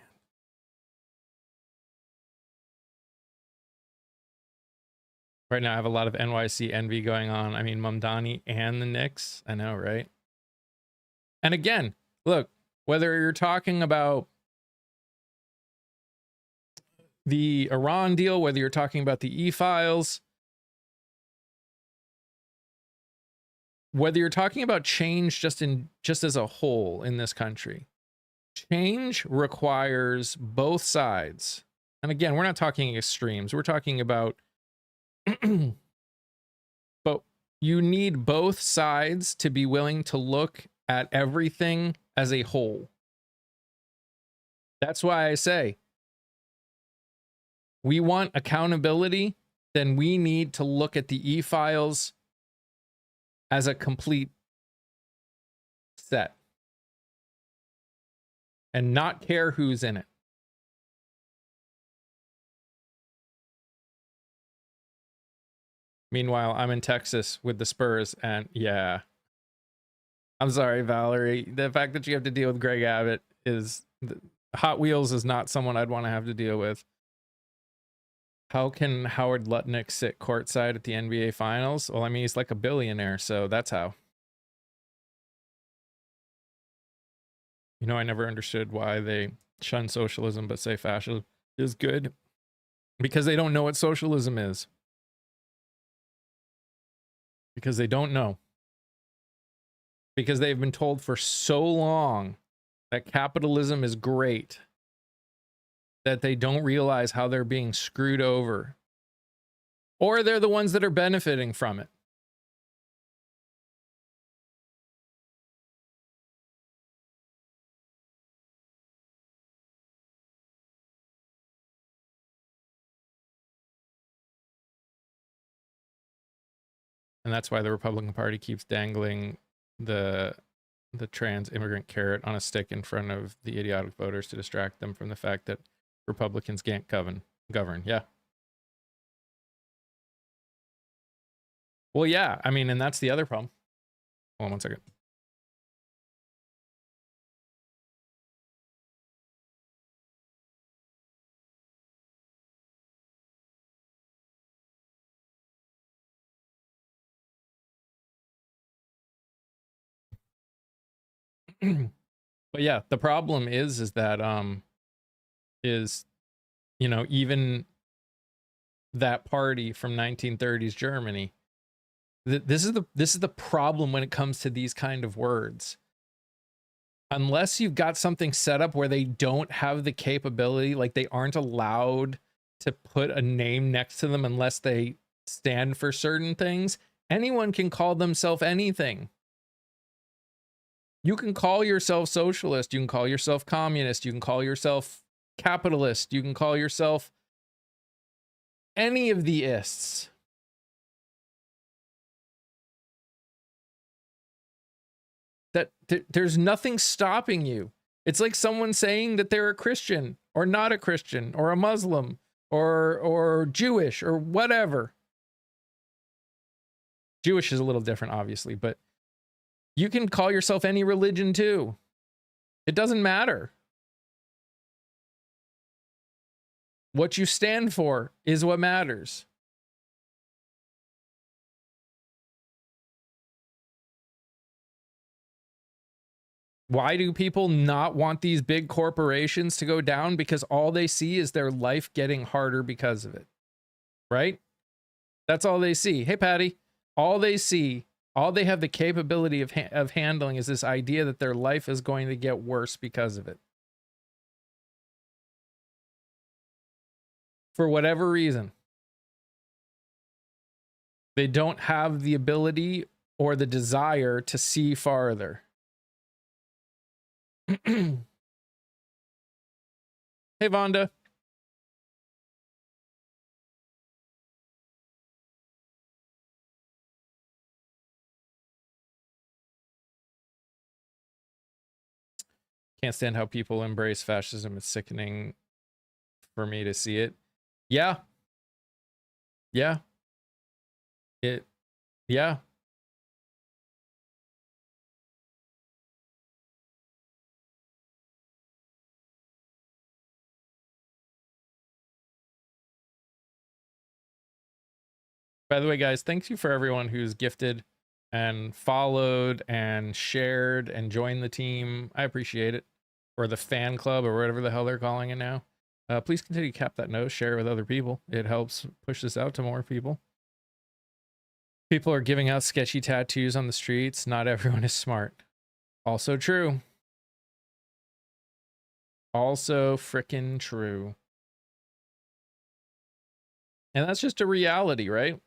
Right now, I have a lot of NYC envy going on. I mean, Mamdani and the Knicks. I know, right? And again, look, whether you're talking about the Iran deal, whether you're talking about the e-files, whether you're talking about change just as a whole in this country, change requires both sides. And again, we're not talking extremes. We're talking about but you need both sides to be willing to look at everything as a whole. That's why I say we want accountability, then we need to look at the e-files as a complete set and not care who's in it. Meanwhile, I'm in Texas with the Spurs, and yeah. I'm sorry, Valerie. The fact that you have to deal with Greg Abbott is... Hot Wheels is not someone I'd want to have to deal with. How can Howard Lutnick sit courtside at the NBA Finals? Well, I mean, he's like a billionaire, so that's how. You know, I never understood why they shun socialism but say fascism is good. Because they don't know what socialism is. Because they don't know. Because they've been told for so long that capitalism is great that they don't realize how they're being screwed over. Or they're the ones that are benefiting from it. And that's why the Republican Party keeps dangling the trans immigrant carrot on a stick in front of the idiotic voters to distract them from the fact that Republicans can't govern. Yeah. Well, yeah. I mean, and that's the other problem. Hold on one second. But yeah, the problem is that you know, even that party from 1930s Germany, this is the problem when it comes to these kind of words. Unless you've got something set up where they don't have the capability, like they aren't allowed to put a name next to them unless they stand for certain things, anyone can call themselves anything. You can call yourself socialist, you can call yourself communist, you can call yourself capitalist, you can call yourself any of the ists. There's nothing stopping you. It's like someone saying that they're a Christian or not a Christian or a Muslim or Jewish or whatever. Jewish is a little different, obviously, but you can call yourself any religion too. It doesn't matter. What you stand for is what matters. Why do people not want these big corporations to go down? Because all they see is their life getting harder because of it. Right? That's all they see. Hey, Patty. All they see, all they have the capability of handling is this idea that their life is going to get worse because of it. For whatever reason. They don't have the ability or the desire to see farther. Hey, Vonda. Can't stand how people embrace fascism. It's sickening for me to see it. Yeah. Yeah. Yeah. By the way, guys, thank you for everyone who's gifted and followed and shared and joined the team. I appreciate it. Or the fan club or whatever the hell they're calling it now. Please continue to cap that nose, share it with other people. It helps push this out to more people. People are giving out sketchy tattoos on the streets. Not everyone is smart. Also true. Also frickin' true. And that's just a reality, right?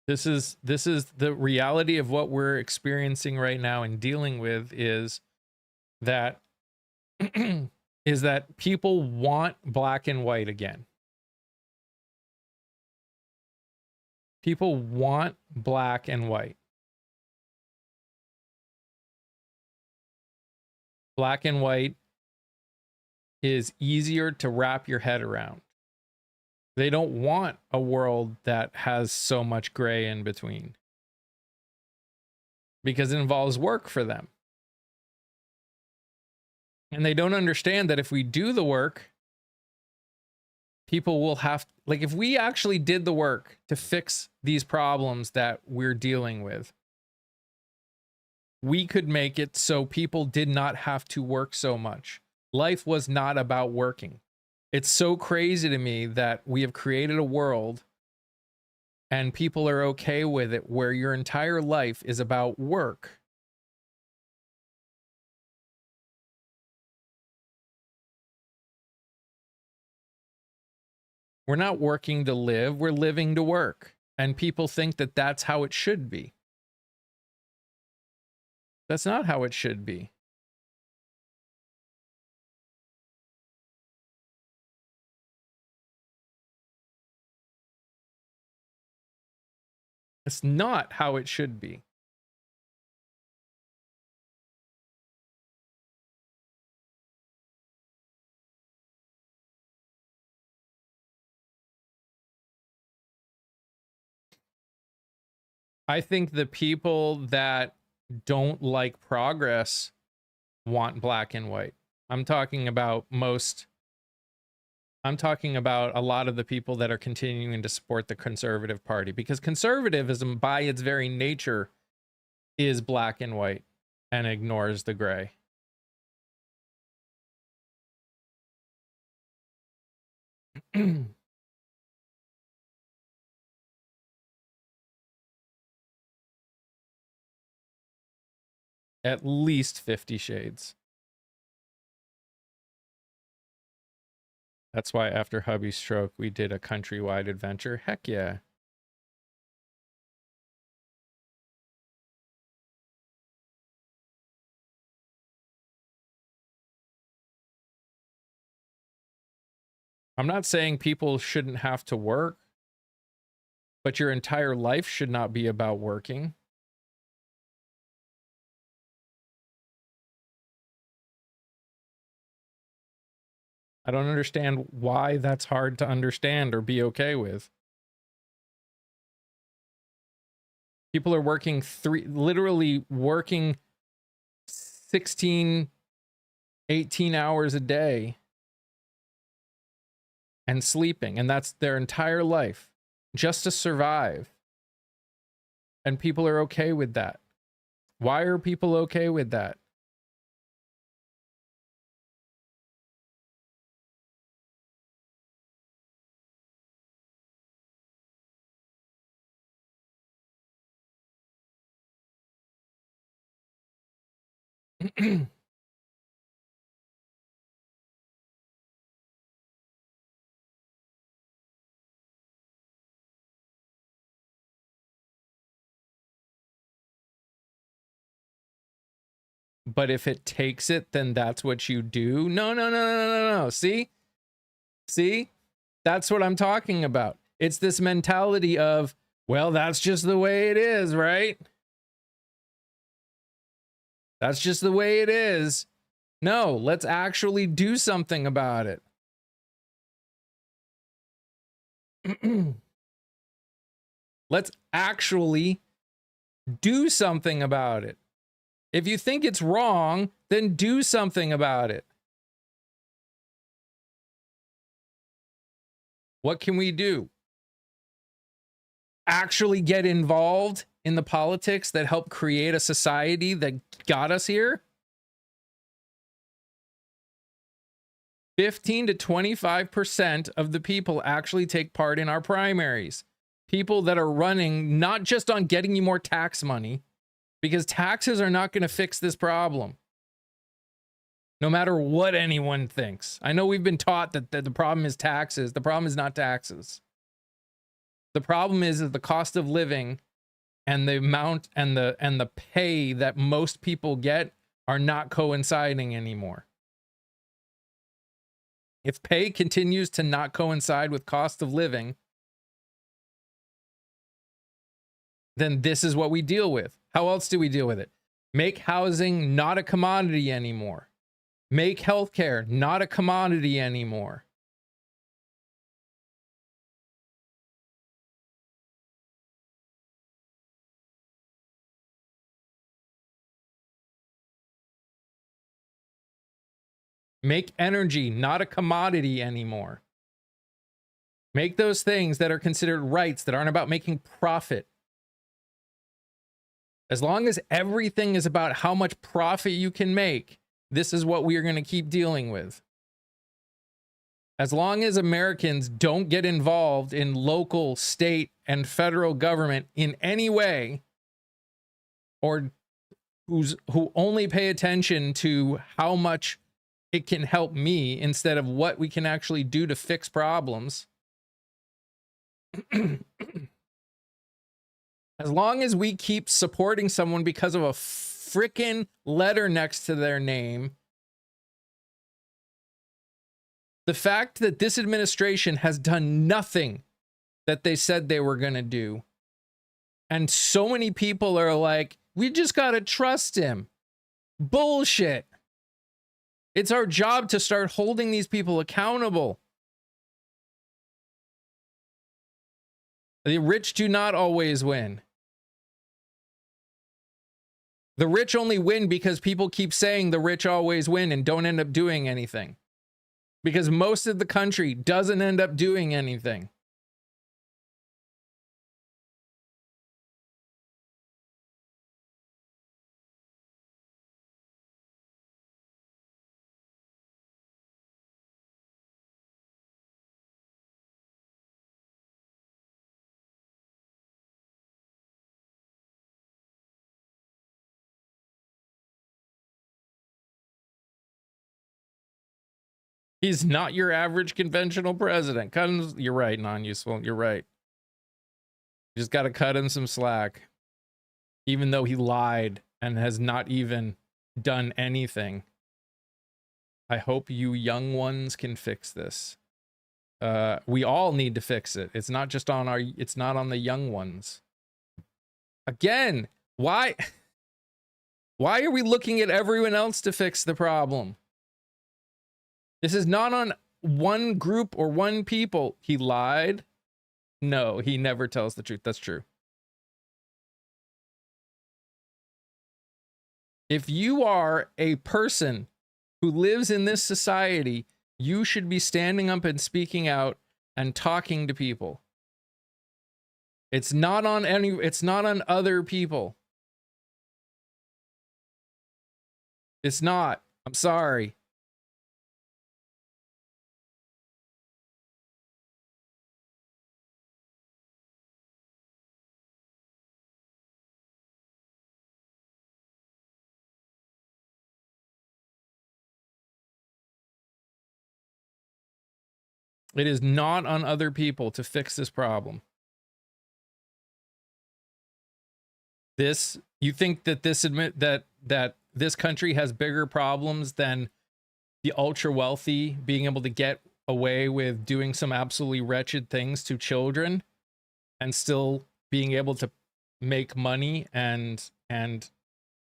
This is the reality of what we're experiencing right now and dealing with is that is that people want black and white again. People want black and white. Black and white is easier to wrap your head around. They don't want a world that has so much gray in between because it involves work for them. And they don't understand that if we do the work, people will have, like, if we actually did the work to fix these problems that we're dealing with, we could make it so people did not have to work so much. Life was not about working. It's so crazy to me that we have created a world and people are okay with it where your entire life is about work. We're not working to live, we're living to work. And people think that that's how it should be. That's not how it should be. It's not how it should be. I think the people that don't like progress want black and white. I'm talking about a lot of the people that are continuing to support the conservative party because conservatism by its very nature is black and white and ignores the gray. At least 50 shades. That's why after hubby's stroke, we did a countrywide adventure. Heck yeah. I'm not saying people shouldn't have to work, but your entire life should not be about working. I don't understand why that's hard to understand or be okay with. People are working literally working 16, 18 hours a day and sleeping, and that's their entire life just to survive. And people are okay with that. Why are people okay with that? But if it takes it, then that's what you do. No. See? That's what I'm talking about. It's this mentality of, well, that's just the way it is, right? That's just the way it is. No, let's actually do something about it. Let's actually do something about it. If you think it's wrong, then do something about it. What can we do? Actually get involved in the politics that helped create a society that got us here? 15 to 25% of the people actually take part in our primaries. People that are running not just on getting you more tax money, because taxes are not going to fix this problem. No matter what anyone thinks. I know we've been taught that the problem is taxes. The problem is not taxes. The problem is the cost of living and the amount and the pay that most people get are not coinciding anymore. If pay continues to not coincide with cost of living, then this is what we deal with. How else do we deal with it? Make housing not a commodity anymore. Make healthcare not a commodity anymore. Make energy not a commodity anymore. Make those things that are considered rights that aren't about making profit. As long as everything is about how much profit you can make, this is what we are going to keep dealing with. As long as Americans don't get involved in local, state, and federal government in any way, or who only pay attention to how much it can help me instead of what we can actually do to fix problems. As long as we keep supporting someone because of a frickin' letter next to their name, the fact that this administration has done nothing that they said they were going to do, and so many people are like, we just got to trust him. Bullshit. It's our job to start holding these people accountable. The rich do not always win. The rich only win because people keep saying the rich always win and don't end up doing anything. Because most of the country doesn't end up doing anything. He's not your average conventional president. You're right, non-useful. You're right. You just got to cut him some slack. Even though he lied and has not even done anything. I hope you young ones can fix this. We all need to fix it. It's not just on it's not on the young ones. Again, why are we looking at everyone else to fix the problem? This is not on one group or one people. He lied. No, he never tells the truth. That's true. If you are a person who lives in this society, you should be standing up and speaking out and talking to people. It's not on other people. It's not. I'm sorry. It is not on other people to fix this problem. You think that this country has bigger problems than the ultra wealthy being able to get away with doing some absolutely wretched things to children and still being able to make money and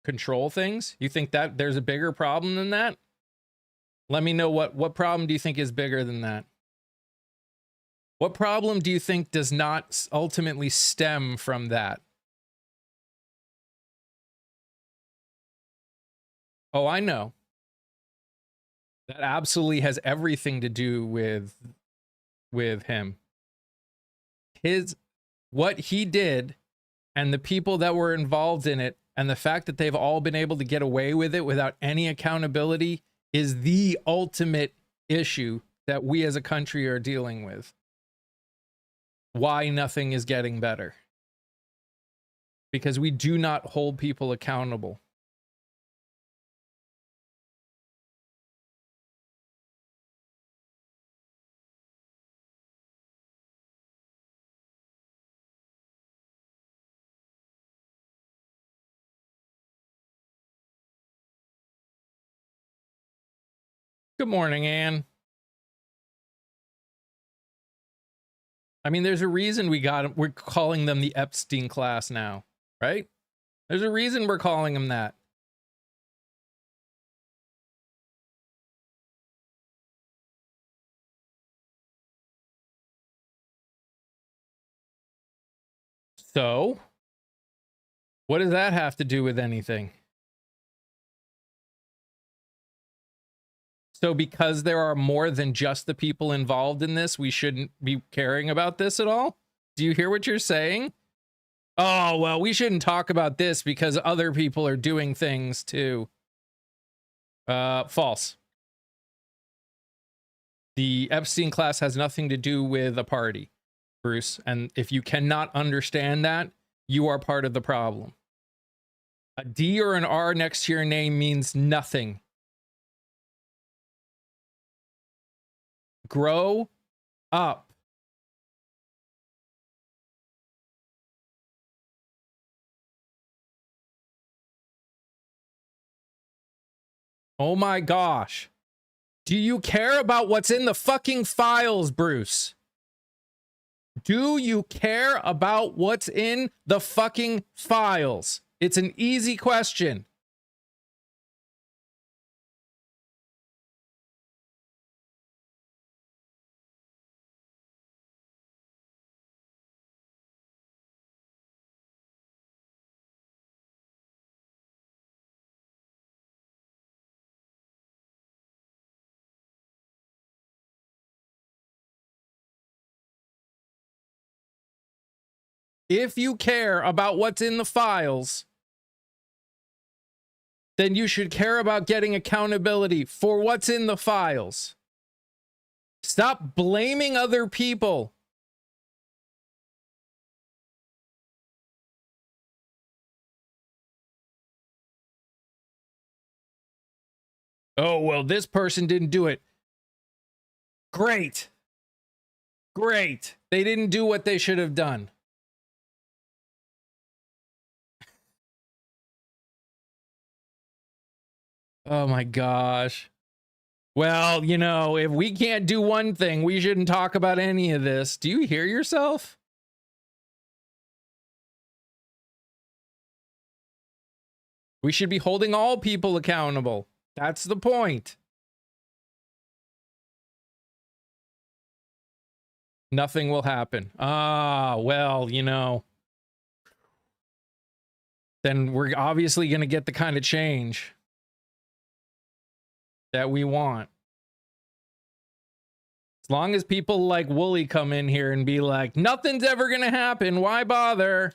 control things? You think that there's a bigger problem than that? Let me know what problem do you think is bigger than that? What problem do you think does not ultimately stem from that? Oh, I know. That absolutely has everything to do with him. What he did and the people that were involved in it and the fact that they've all been able to get away with it without any accountability is the ultimate issue that we as a country are dealing with. Why nothing is getting better. Because we do not hold people accountable. Good morning, Anne. I mean, there's a reason we're calling them the Epstein class now, right? There's a reason we're calling them that. So, what does that have to do with anything? So because there are more than just the people involved in this, we shouldn't be caring about this at all? Do you hear what you're saying? Oh, well, we shouldn't talk about this because other people are doing things too. False. The Epstein class has nothing to do with a party, Bruce. And if you cannot understand that, you are part of the problem. A D or an R next to your name means nothing. Grow up. Oh my gosh. Do you care about what's in the fucking files, Bruce? Do you care about what's in the fucking files? It's an easy question. If you care about what's in the files, then you should care about getting accountability for what's in the files. Stop blaming other people. Oh, well, this person didn't do it. Great. Great. They didn't do what they should have done. Oh my gosh. Well, you know, if we can't do one thing, we shouldn't talk about any of this. Do you hear yourself? We should be holding all people accountable. That's the point. Nothing will happen. Ah, well, you know. Then we're obviously going to get the kind of change that we want. As long as people like Wooly come in here and be like, nothing's ever going to happen. Why bother?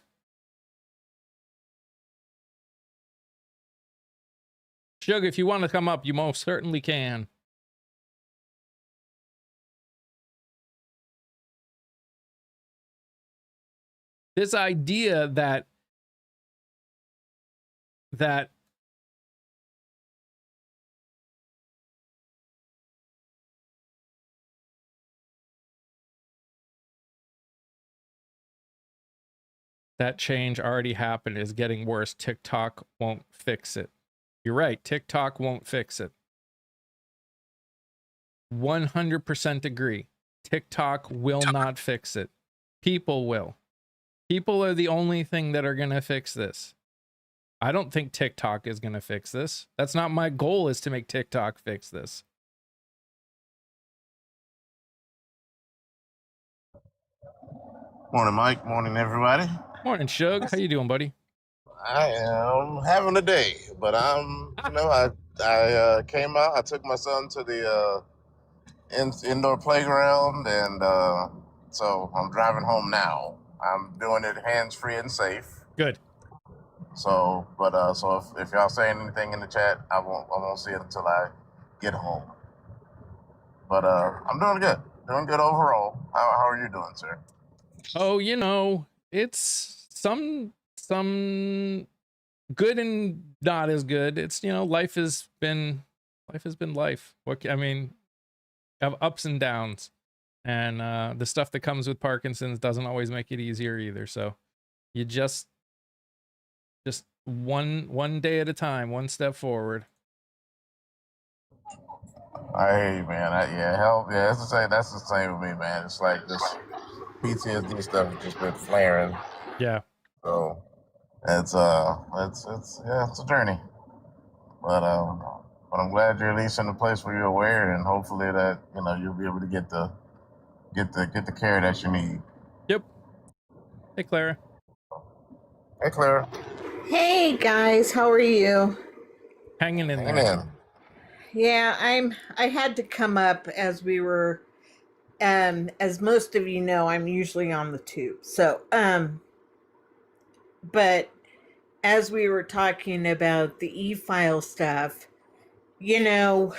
Suge, if you want to come up, you most certainly can. This idea that change already happened is getting worse. TikTok won't fix it. You're right. TikTok won't fix it. 100% agree. TikTok will not fix it. People will. People are the only thing that are going to fix this. I don't think TikTok is going to fix this. That's not my goal, is to make TikTok fix this. Morning, Mike. Morning, everybody. Morning, Shug. How you doing, buddy? I am having a day, but I came out. I took my son to the indoor playground, and so I'm driving home now. I'm doing it hands free and safe. Good. So if y'all saying anything in the chat, I won't see it until I get home. But I'm doing good. Doing good overall. How are you doing, sir? Oh, you know, it's some good and not as good. It's, you know, life has been life. I mean, have ups and downs, and the stuff that comes with Parkinson's doesn't always make it easier either. So you just one day at a time, one step forward. I hear you, man. Hell, yeah, that's the same with me, man. It's like this PTSD stuff has just been flaring. Yeah. So it's a journey. But I'm glad you're at least in a place where you're aware, and hopefully that you'll be able to get the care that you need. Yep. Hey, Clara. Hey, Clara. Hey guys, how are you? Hanging in Hanging there. in. Yeah, I had to come up as we were as most of you know, I'm usually on the tube. So but as we were talking about the e-file stuff, you know,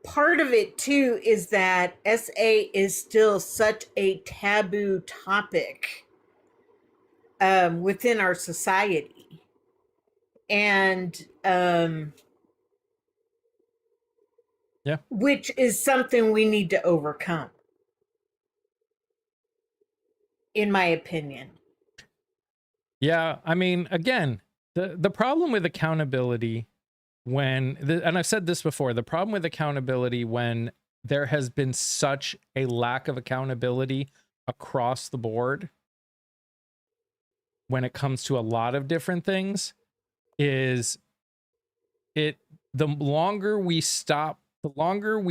part of it too is that SA is still such a taboo topic within our society. And Yeah. which is something we need to overcome, in my opinion. Yeah, I mean, again, the problem with accountability and I've said this before, the problem with accountability when there has been such a lack of accountability across the board when it comes to a lot of different things is the longer we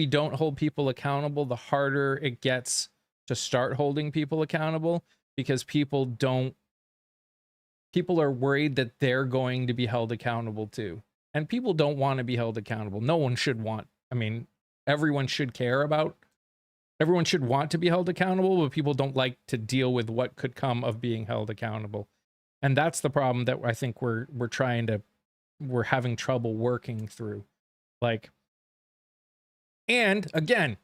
don't hold people accountable, the harder it gets to start holding people accountable, because people are worried that they're going to be held accountable too. And people don't want to be held accountable. No one should want. I mean, everyone should want to be held accountable, but people don't like to deal with what could come of being held accountable. And that's the problem that I think we're having trouble working through. Like, and again,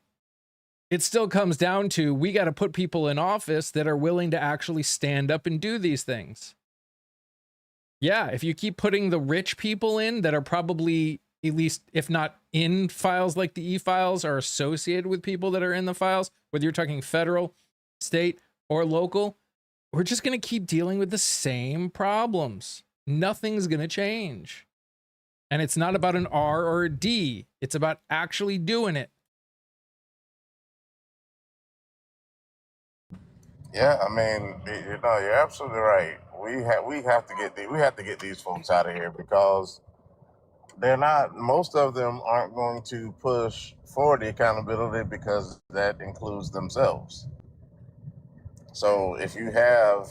it still comes down to, we got to put people in office that are willing to actually stand up and do these things. Yeah, if you keep putting the rich people in that are probably, at least if not in files like the e-files, are associated with people that are in the files, whether you're talking federal, state, or local, we're just going to keep dealing with the same problems. Nothing's going to change. And it's not about an R or a D. It's about actually doing it. Yeah, I mean, you're absolutely right. We have to get these folks out of here, because most of them aren't going to push for the accountability, because that includes themselves. So if you have,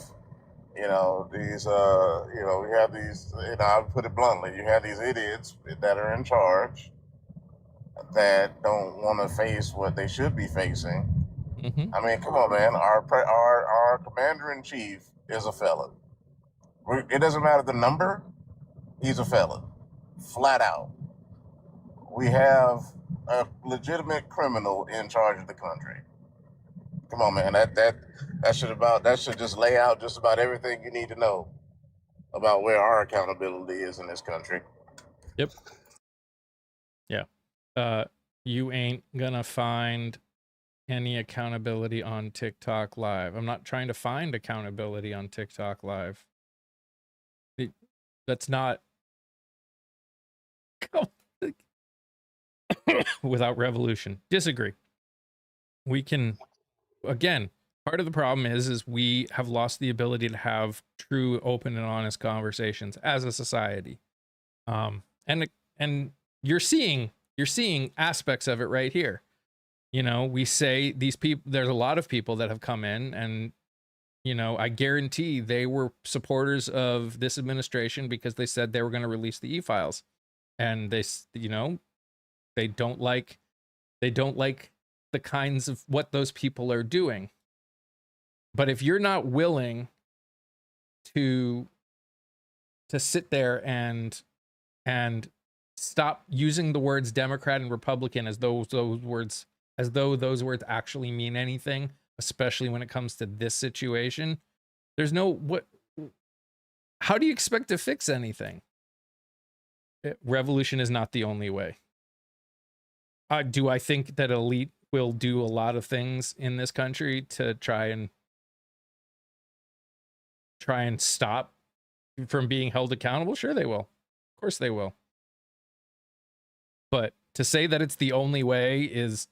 I'll put it bluntly, you have these idiots that are in charge that don't want to face what they should be facing. Mm-hmm. I mean, come on, man. Our commander in chief is a felon. It doesn't matter the number; he's a felon, flat out. We have a legitimate criminal in charge of the country. Come on, man. That should just lay out just about everything you need to know about where our accountability is in this country. Yep. Yeah. You ain't gonna find any accountability on TikTok Live. I'm not trying to find accountability on TikTok Live. That's not. without revolution. Disagree. We can, again, part of the problem is we have lost the ability to have true, open, and honest conversations as a society. And you're seeing aspects of it right here. You know, we say these people, there's a lot of people that have come in, and you know, I guarantee they were supporters of this administration because they said they were going to release the e-files, and they, you know, they don't like the kinds of what those people are doing. But if you're not willing to sit there and stop using the words Democrat and Republican as though those words actually mean anything, especially when it comes to this situation, there's no how do you expect to fix anything? Revolution is not the only way. Do I think that elite will do a lot of things in this country to try and stop from being held accountable? Sure they will. Of course they will. But to say that it's the only way is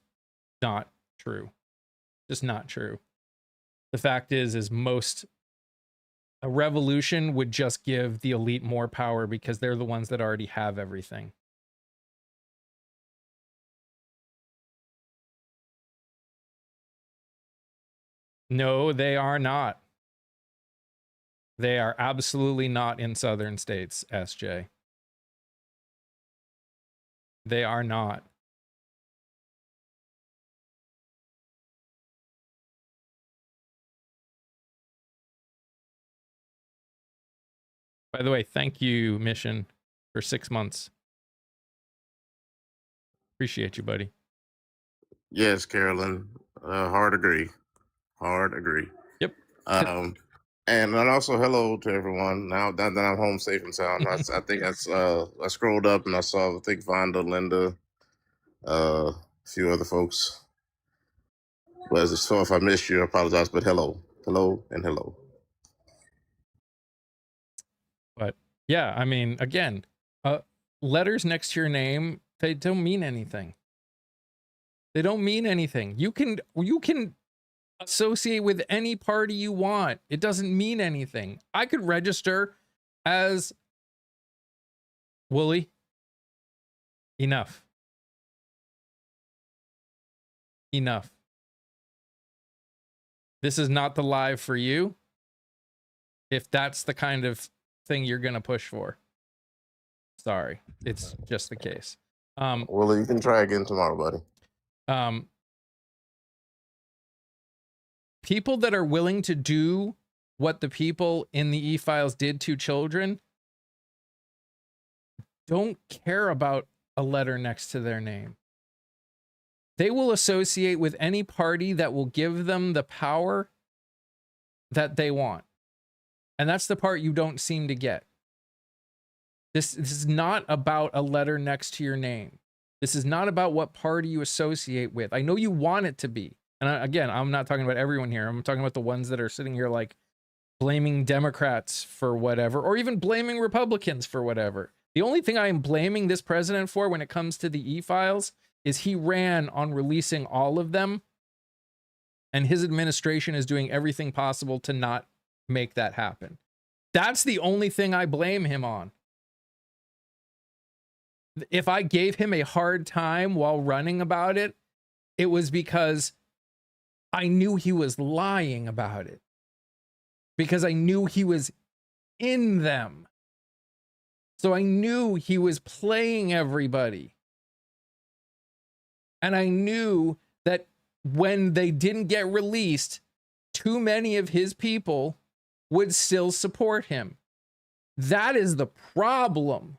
not true. Just not true. The fact is a revolution would just give the elite more power because they're the ones that already have everything. No, they are not. They are absolutely not in southern states, SJ. They are not. By the way, thank you, Mission, for 6 months. Appreciate you, buddy. Yes, Carolyn. Hard agree. Yep. And also hello to everyone. Now that I'm home safe and sound, I think I scrolled up and I saw, I think, Vonda, Linda, a few other folks. But so if I missed you, I apologize. But hello, and hello. But yeah, I mean, again, letters next to your name, they don't mean anything. They don't mean anything. You can associate with any party you want. It doesn't mean anything. I could register as Wooly. Enough. This is not the live for you if that's the kind of thing you're going to push for. Sorry. It's just the case. Well, you can try again tomorrow, buddy. People that are willing to do what the people in the e-files did to children don't care about a letter next to their name. They will associate with any party that will give them the power that they want. And that's the part you don't seem to get. This is not about a letter next to your name. This is not about what party you associate with. I know you want it to be. And again, I'm not talking about everyone here. I'm talking about the ones that are sitting here like blaming Democrats for whatever, or even blaming Republicans for whatever. The only thing I am blaming this president for when it comes to the e-files is he ran on releasing all of them, and his administration is doing everything possible to not make that happen. That's the only thing I blame him on. If I gave him a hard time while running about it, it was because I knew he was lying about it. Because I knew he was in them. So I knew he was playing everybody. And I knew that when they didn't get released, too many of his people would still support him. That is the problem.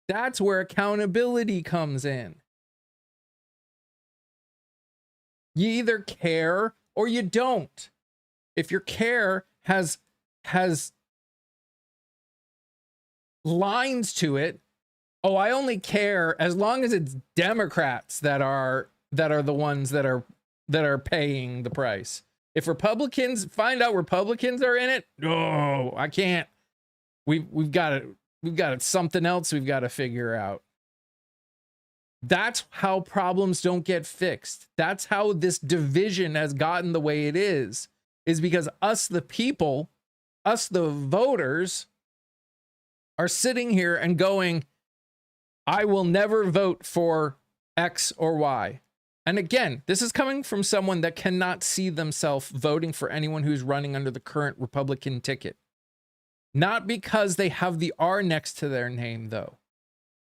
That's where accountability comes in. You either care or you don't. If your care has lines to it, oh, I only care as long as it's Democrats that are the ones that are paying the price. If Republicans find out Republicans are in it, no, I can't. We've got it. We've got something else we've got to figure out. That's how problems don't get fixed. That's how this division has gotten the way it is because us, the people, us, the voters, are sitting here and going, I will never vote for X or Y. And again, this is coming from someone that cannot see themselves voting for anyone who's running under the current Republican ticket. Not because they have the R next to their name, though,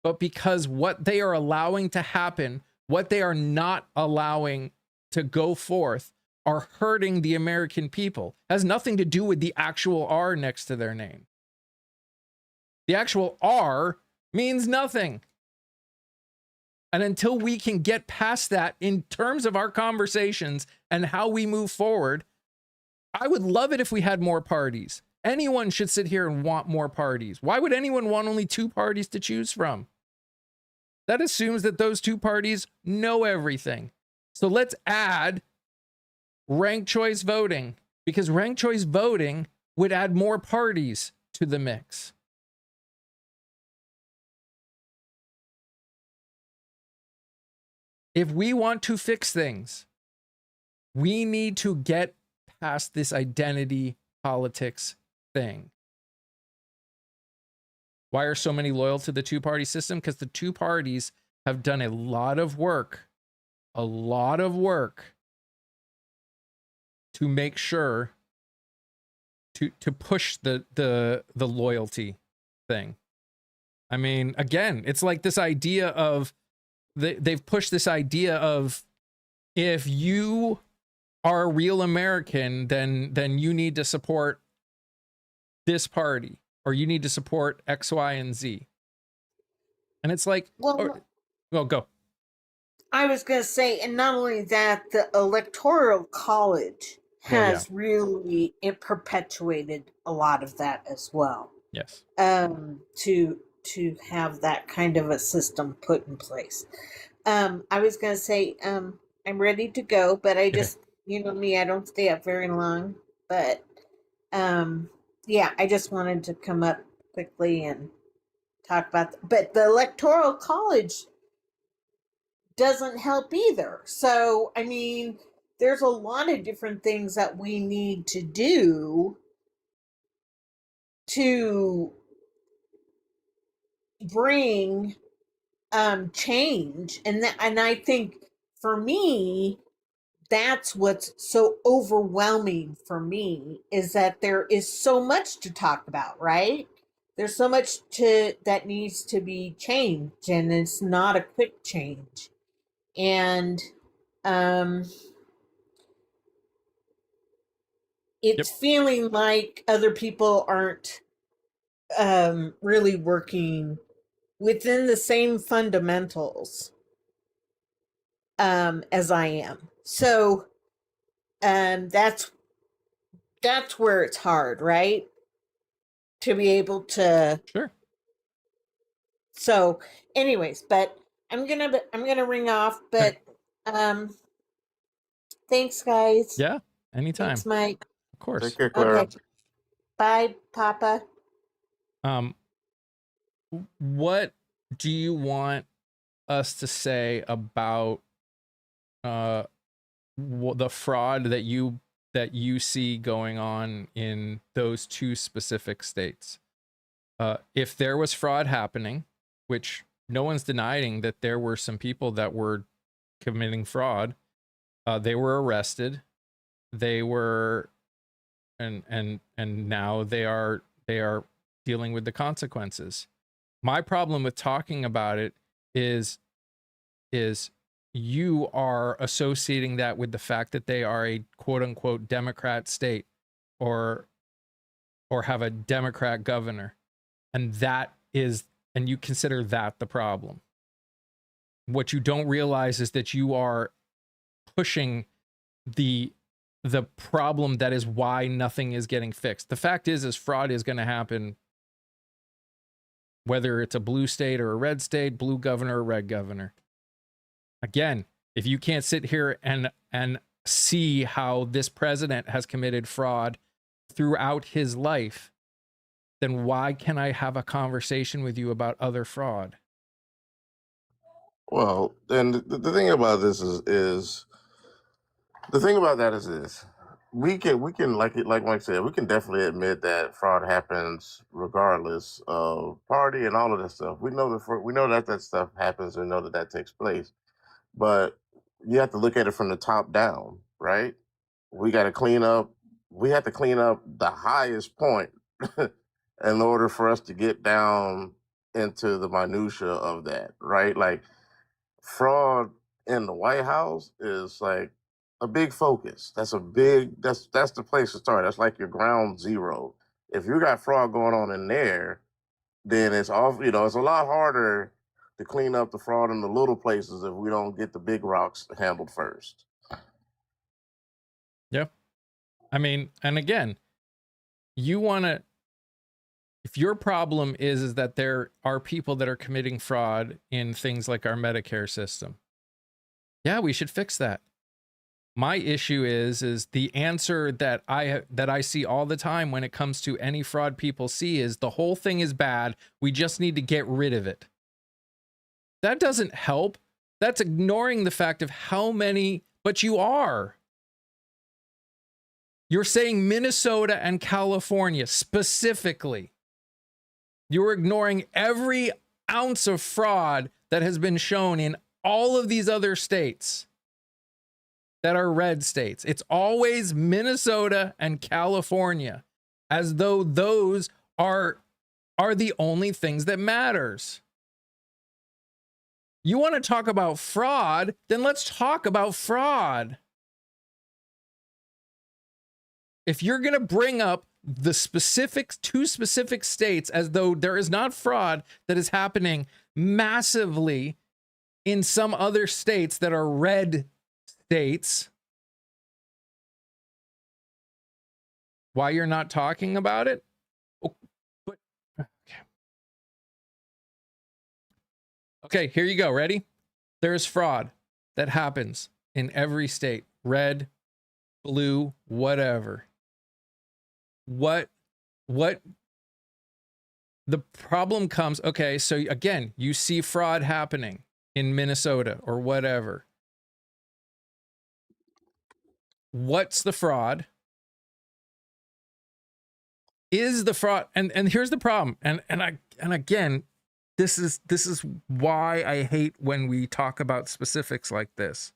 but because what they are allowing to happen, what they are not allowing to go forth, are hurting the American people. It has nothing to do with the actual R next to their name. The actual R means nothing. And until we can get past that in terms of our conversations and how we move forward, I would love it if we had more parties. Anyone should sit here and want more parties. Why would anyone want only 2 parties to choose from? That assumes that those 2 parties know everything. So let's add ranked choice voting, because ranked choice voting would add more parties to the mix. If we want to fix things, we need to get past this identity politics thing. Why are so many loyal to the 2-party system? Because the 2 parties have done a lot of work to make sure to push the loyalty thing. I mean, again, it's like this idea of they've pushed this idea of, if you are a real American, then you need to support this party, or you need to support X, Y, and Z. And it's like, Well, go. I was going to say, and not only that, the Electoral College Well, yeah. has really perpetuated a lot of that as well. Yes. To have that kind of a system put in place. I was going to say, I'm ready to go, but I just, you know me, I don't stay up very long. But yeah, I just wanted to come up quickly and talk about. But the Electoral College doesn't help either. So, I mean, there's a lot of different things that we need to do to bring change, and I think for me, that's what's so overwhelming for me, is that there is so much to talk about, right? There's so much that needs to be changed, and it's not a quick change. And it's feeling like other people aren't really working within the same fundamentals as I am. So that's where it's hard, right? To be able to. Sure. So, anyways, but I'm gonna ring off. But thanks, guys. Yeah. Anytime. Thanks, Mike. Of course. Take care, Clara. Okay. Bye, Papa. What do you want us to say about the fraud that you see going on in those 2 specific states? If there was fraud happening, which no one's denying that there were some people that were committing fraud, they were arrested, they were and now they are dealing with the consequences. My problem with talking about it is you are associating that with the fact that they are a quote unquote Democrat state, or have a Democrat governor. And you consider that the problem. What you don't realize is that you are pushing the problem that is why nothing is getting fixed. The fact is fraud is going to happen whether it's a blue state or a red state, blue governor or red governor. Again, if you can't sit here and see how this president has committed fraud throughout his life, then why can I have a conversation with you about other fraud? Well, and the thing about this is the thing about that is this. We can like Mike said, we can definitely admit that fraud happens regardless of party and all of that stuff. We know that that stuff happens. We know that that takes place, but you have to look at it from the top down, right? We got to clean up. We have to clean up the highest point in order for us to get down into the minutia of that, right? Like fraud in the White House is like a big focus. That's the place to start. That's like your ground zero. If you got fraud going on in there, then it's off, it's a lot harder to clean up the fraud in the little places if we don't get the big rocks handled first. Yeah. I mean, and again, you want to, if your problem is that there are people that are committing fraud in things like our Medicare system, yeah, we should fix that. My issue is the answer that I see all the time when it comes to any fraud people see is the whole thing is bad. We just need to get rid of it. That doesn't help. That's ignoring the fact of how many, but you are. You're saying Minnesota and California specifically. You're ignoring every ounce of fraud that has been shown in all of these other states that are red states. It's always Minnesota and California, as though those are the only things that matters. You want to talk about fraud? Then let's talk about fraud. If you're going to bring up the specific two specific states as though there is not fraud that is happening massively in some other states that are red states, why you're not talking about it? Oh, but okay, here you go. Ready? There's fraud that happens in every state, red, blue, whatever. What the problem comes, okay, so again, you see fraud happening in Minnesota or whatever. What's the fraud? Is the fraud, and here's the problem, and again, this is why I hate when we talk about specifics like this.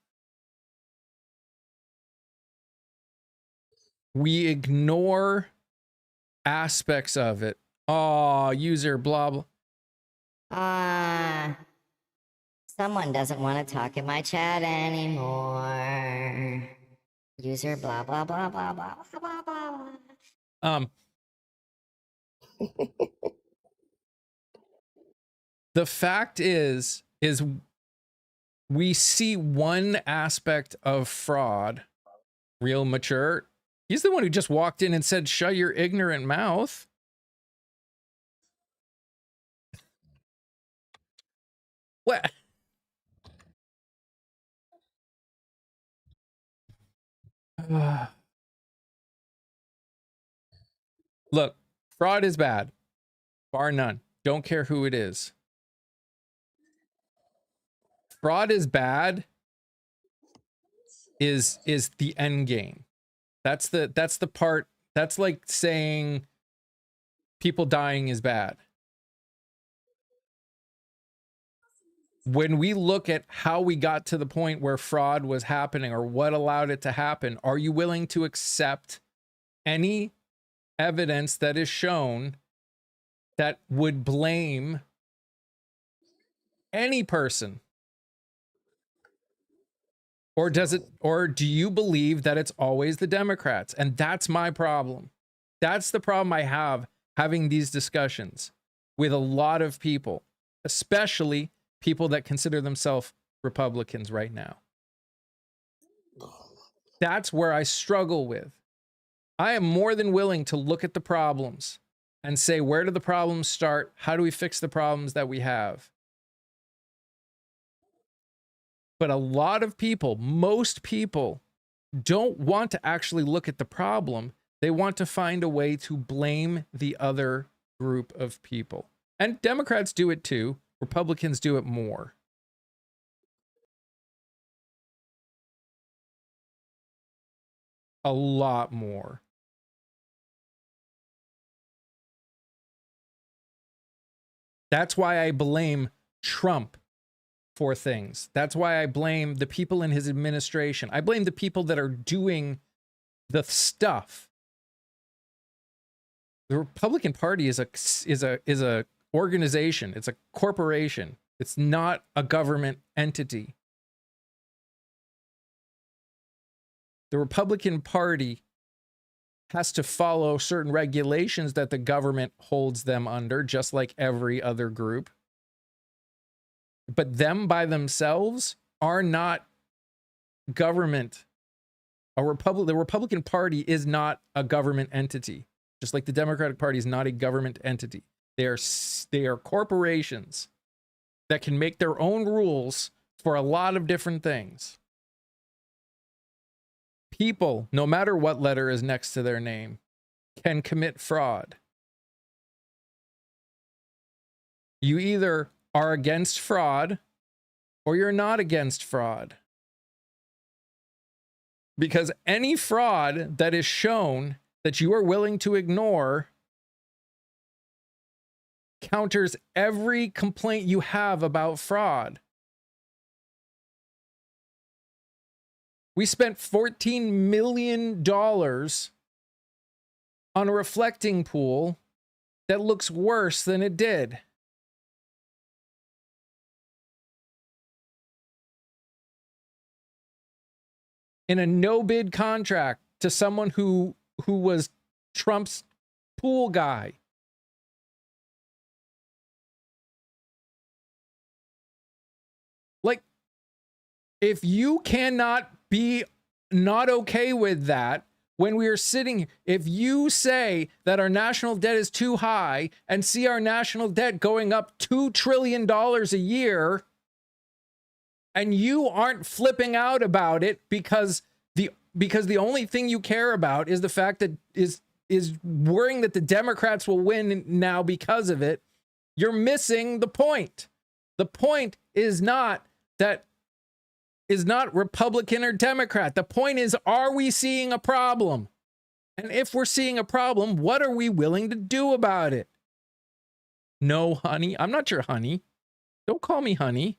We ignore aspects of it. Oh, user blah blah. Someone doesn't want to talk in my chat anymore. User blah blah blah blah blah blah blah. The fact is we see one aspect of fraud, real mature. He's the one who just walked in and said, "Shut your ignorant mouth." What? Look, fraud is bad, bar none. Don't care who it is. Fraud is bad is the end game. That's the part. That's like saying people dying is bad. When we look at how we got to the point where fraud was happening or what allowed it to happen, are you willing to accept any evidence that is shown that would blame any person? Or do you believe that it's always the Democrats? And that's my problem. That's the problem I have having these discussions with a lot of people, especially people that consider themselves Republicans right now. That's where I struggle with. I am more than willing to look at the problems and say, where do the problems start? How do we fix the problems that we have? But a lot of people, most people, don't want to actually look at the problem. They want to find a way to blame the other group of people. And Democrats do it too. Republicans do it more. A lot more. That's why I blame Trump for things. That's why I blame the people in his administration. I blame the people that are doing the stuff. The Republican Party is a organization. It's a corporation. It's not a government entity. The Republican Party has to follow certain regulations that the government holds them under, just like every other group. But them by themselves are not government. The Republican Party is not a government entity, just like the Democratic Party is not a government entity. They are corporations that can make their own rules for a lot of different things. People, no matter what letter is next to their name, can commit fraud. You either are against fraud or you're not against fraud. Because any fraud that is shown that you are willing to ignore counters every complaint you have about fraud. We spent $14 million on a reflecting pool that looks worse than it did. In a no-bid contract to someone who was Trump's pool guy. Like, if you cannot be not okay with that, when we are sitting, if you say that our national debt is too high and see our national debt going up $2 trillion a year, and you aren't flipping out about it because the only thing you care about is the fact that is worrying that the Democrats will win now because of it, you're missing the point. The point is not Republican or Democrat. The point is, are we seeing a problem? And if we're seeing a problem, what are we willing to do about it? No, honey. I'm not your honey. Don't call me honey.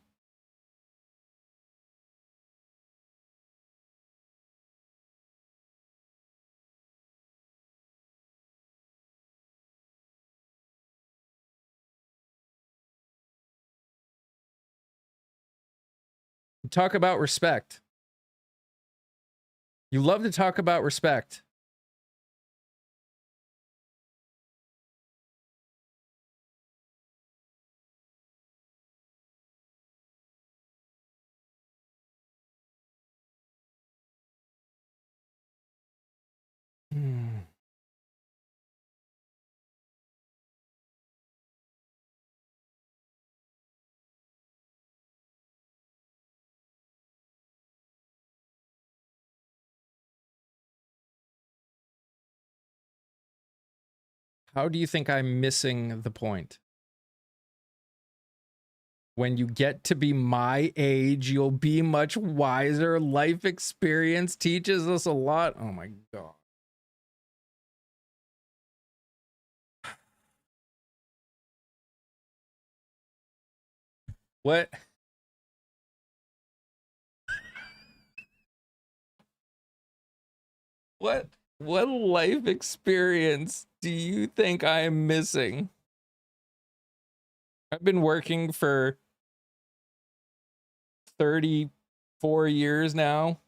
Talk about respect. You love to talk about respect. How do you think I'm missing the point? When you get to be my age, you'll be much wiser. Life experience teaches us a lot. Oh my God. What? What life experience do you think I am missing? I've been working for 34 years now.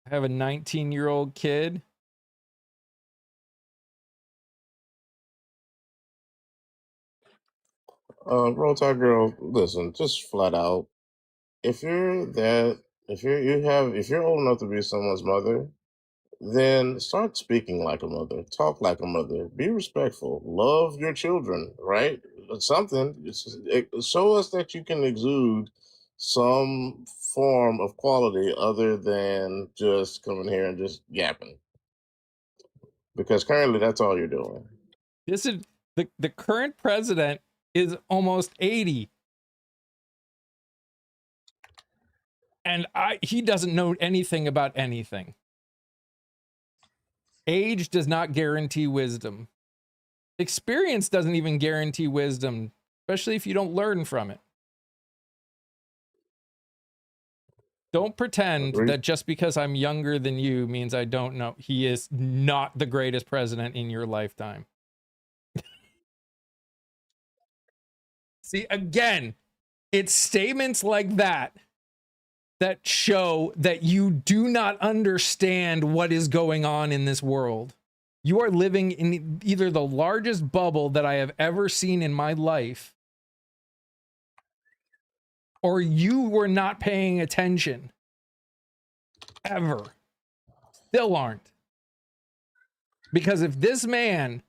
I have a 19-year-old kid. Roll Tide Girl, listen, just flat out. If you're old enough to be someone's mother, then start speaking like a mother, talk like a mother, be respectful, love your children, right? Something, show us that you can exude some form of quality other than just coming here and just yapping. Because currently that's all you're doing. This is the current president is almost 80. And he doesn't know anything about anything. Age does not guarantee wisdom. Experience doesn't even guarantee wisdom, especially if you don't learn from it. Don't pretend Agreed. that just because I'm younger than you means I don't know. He is not the greatest president in your lifetime. See, again, it's statements like that that show that you do not understand what is going on in this world. You are living in either the largest bubble that I have ever seen in my life, or you were not paying attention. Ever. Still aren't. Because if this man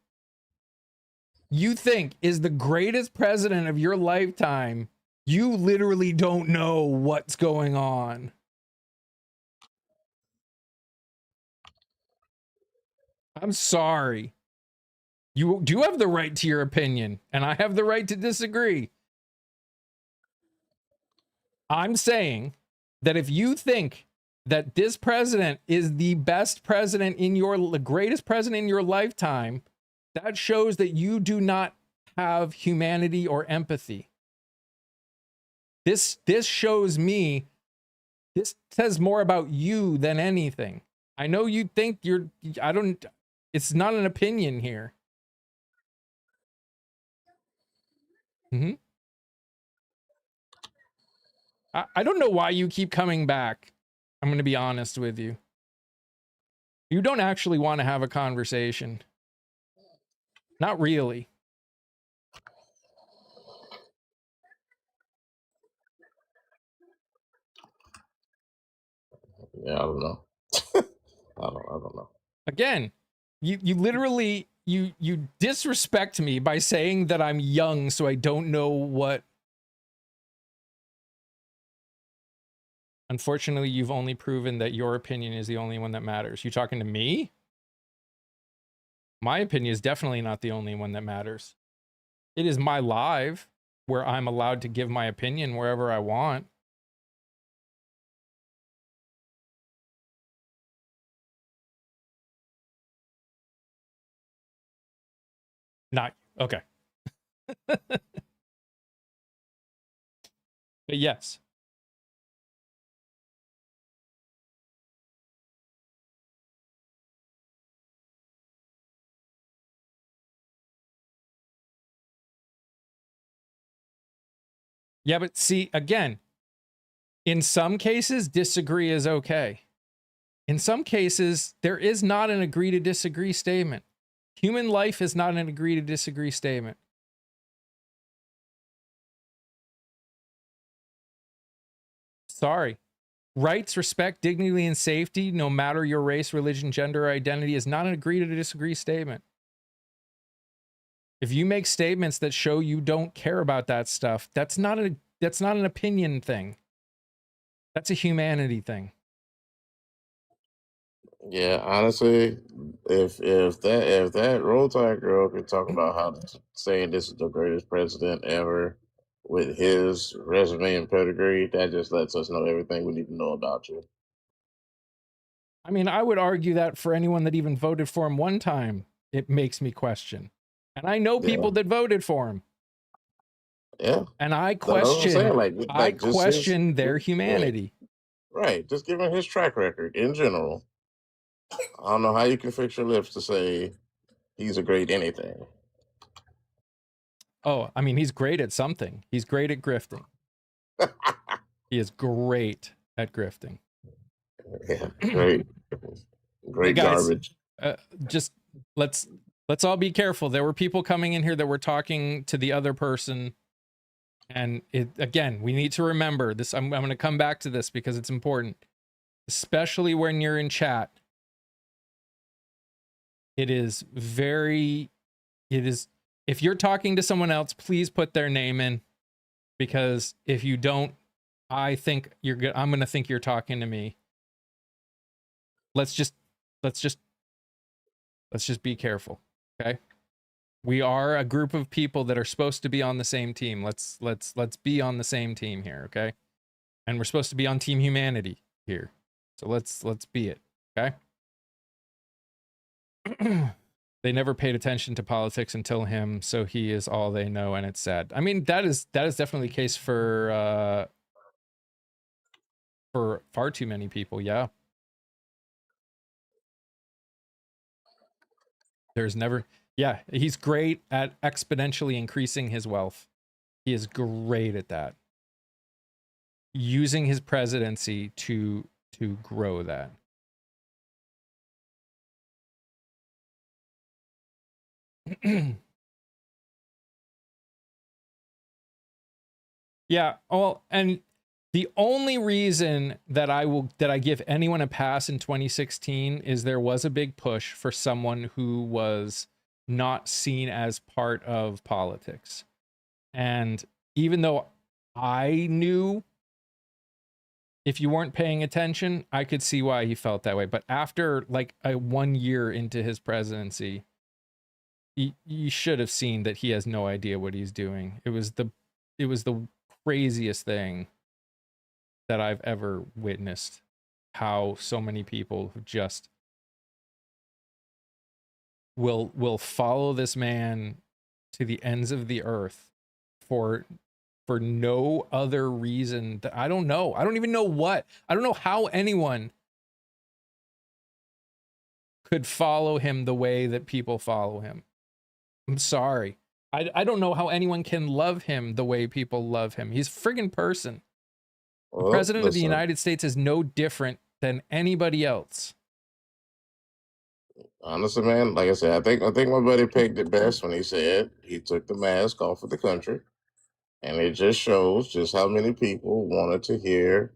you think is the greatest president of your lifetime, you literally don't know what's going on. I'm sorry. You do have the right to your opinion, and I have the right to disagree. I'm saying that if you think that this president is the best president in the greatest president in your lifetime, that shows that you do not have humanity or empathy. This shows me, this says more about you than anything. I know you think it's not an opinion here. Mm-hmm. I don't know why you keep coming back. I'm going to be honest with you. You don't actually want to have a conversation. Not really. Yeah, I don't know. I don't know. Again, you literally you disrespect me by saying that I'm young, so I don't know what. Unfortunately, you've only proven that your opinion is the only one that matters. You talking to me? My opinion is definitely not the only one that matters. It is my live where I'm allowed to give my opinion wherever I want. Not okay. But yes. Yeah, but see, again, in some cases, disagree is okay. In some cases, there is not an agree to disagree statement. Human life is not an agree to disagree statement. Sorry. Rights, respect, dignity, and safety, no matter your race, religion, gender, or identity, is not an agree to disagree statement. If you make statements that show you don't care about that stuff, that's not an opinion thing. That's a humanity thing. Yeah, honestly, if that Roll Tide girl could talk about how saying this is the greatest president ever with his resume and pedigree, that just lets us know everything we need to know about you. I mean, I would argue that for anyone that even voted for him one time, it makes me question. And I know people Yeah. that voted for him. Yeah. And I That's what I'm saying. question Just his their right, humanity. right. Just given his track record in general. I don't know how you can fix your lips to say he's a great anything. Oh, I mean, he's great at something. He's great at grifting. He is great at grifting. Yeah, great. Great guys, garbage. Just let's all be careful. There were people coming in here that were talking to the other person. And again, we need to remember this. I'm going to come back to this because it's important, especially when you're in chat. If you're talking to someone else, please put their name in, because if you don't, I'm going to think you're talking to me. Let's just be careful. Okay. We are a group of people that are supposed to be on the same team. Let's be on the same team here. Okay. And we're supposed to be on team humanity here. So let's be it. Okay. They never paid attention to politics until him, so he is all they know, and it's sad. I mean, that is definitely the case for far too many people. Yeah, there's never. Yeah, he's great at exponentially increasing his wealth. He is great at that. Using his presidency to grow that. Yeah. Well, and the only reason that I give anyone a pass in 2016 is there was a big push for someone who was not seen as part of politics. And even though I knew if you weren't paying attention, I could see why he felt that way. But after like 1 year into his presidency, you should have seen that he has no idea what he's doing. It was the craziest thing that I've ever witnessed. How so many people just will follow this man to the ends of the earth for no other reason that I don't know. I don't even know what. I don't know how anyone could follow him the way that people follow him. I'm sorry. I don't know how anyone can love him the way people love him. He's a friggin' person. The Well, president of the listen, United States is no different than anybody else. honestly, man, like I said, I think my buddy pegged it best when he said he took the mask off of the country, and it just shows just how many people wanted to hear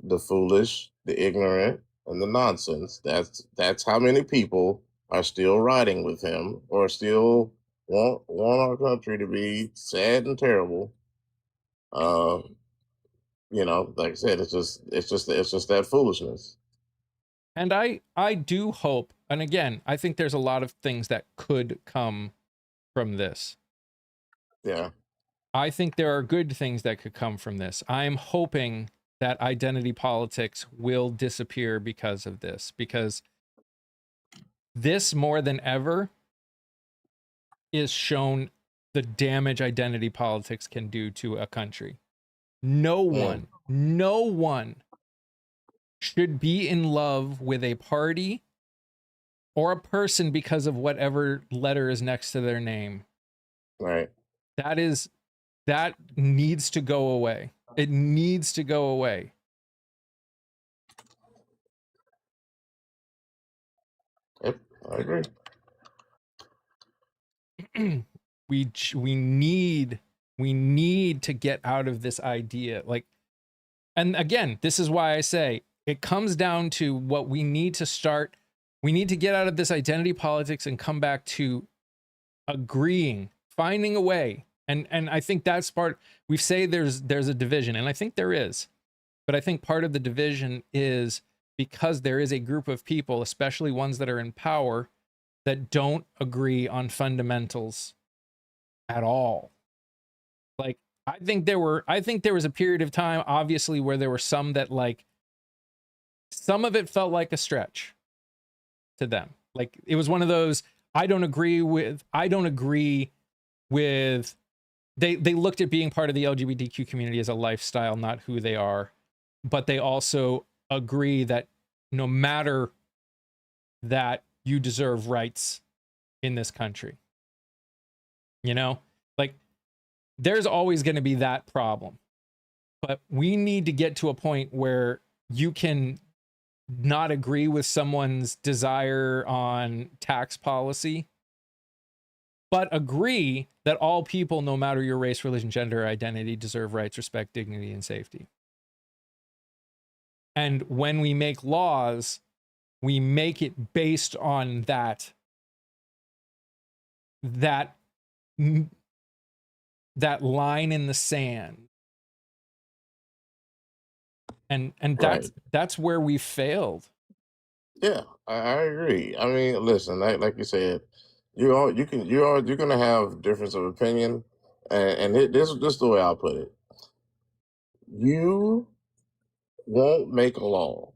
the foolish, the ignorant, and the nonsense. That's how many people are still riding with him, or still want our country to be sad and terrible. Uh, like I said, it's just that foolishness. And I do hope, and again, I think there's a lot of things that could come from this. Yeah, I think there are good things that could come from this. I'm hoping that identity politics will disappear because of this, because this more than ever is shown the damage identity politics can do to a country. No mm, one should be in love with a party or a person because of whatever letter is next to their name. right. That needs to go away. It needs to go away. Yep, I agree. we need to get out of this idea. Like, and again, this is why I say it comes down to what we need to start. We need to get out of this identity politics and come back to agreeing, finding a way. And I think that's part. We say there's a division, and I think there is. But I think part of the division is because there is a group of people, especially ones that are in power, that don't agree on fundamentals at all. Like, I think there was a period of time, obviously, where there were some that, like, some of it felt like a stretch to them. Like, it was one of those, I don't agree with they looked at being part of the LGBTQ community as a lifestyle, not who they are. But they also agree that no matter that, you deserve rights in this country. You know, like, there's always going to be that problem. But we need to get to a point where you can not agree with someone's desire on tax policy, but agree that all people, no matter your race, religion, gender, or identity, deserve rights, respect, dignity, and safety. And when we make laws, we make it based on that line in the sand. And Right. that's where we failed. Yeah, I agree. I mean, listen, like you said, you're gonna have difference of opinion, and this is the way I'll put it. You won't make a law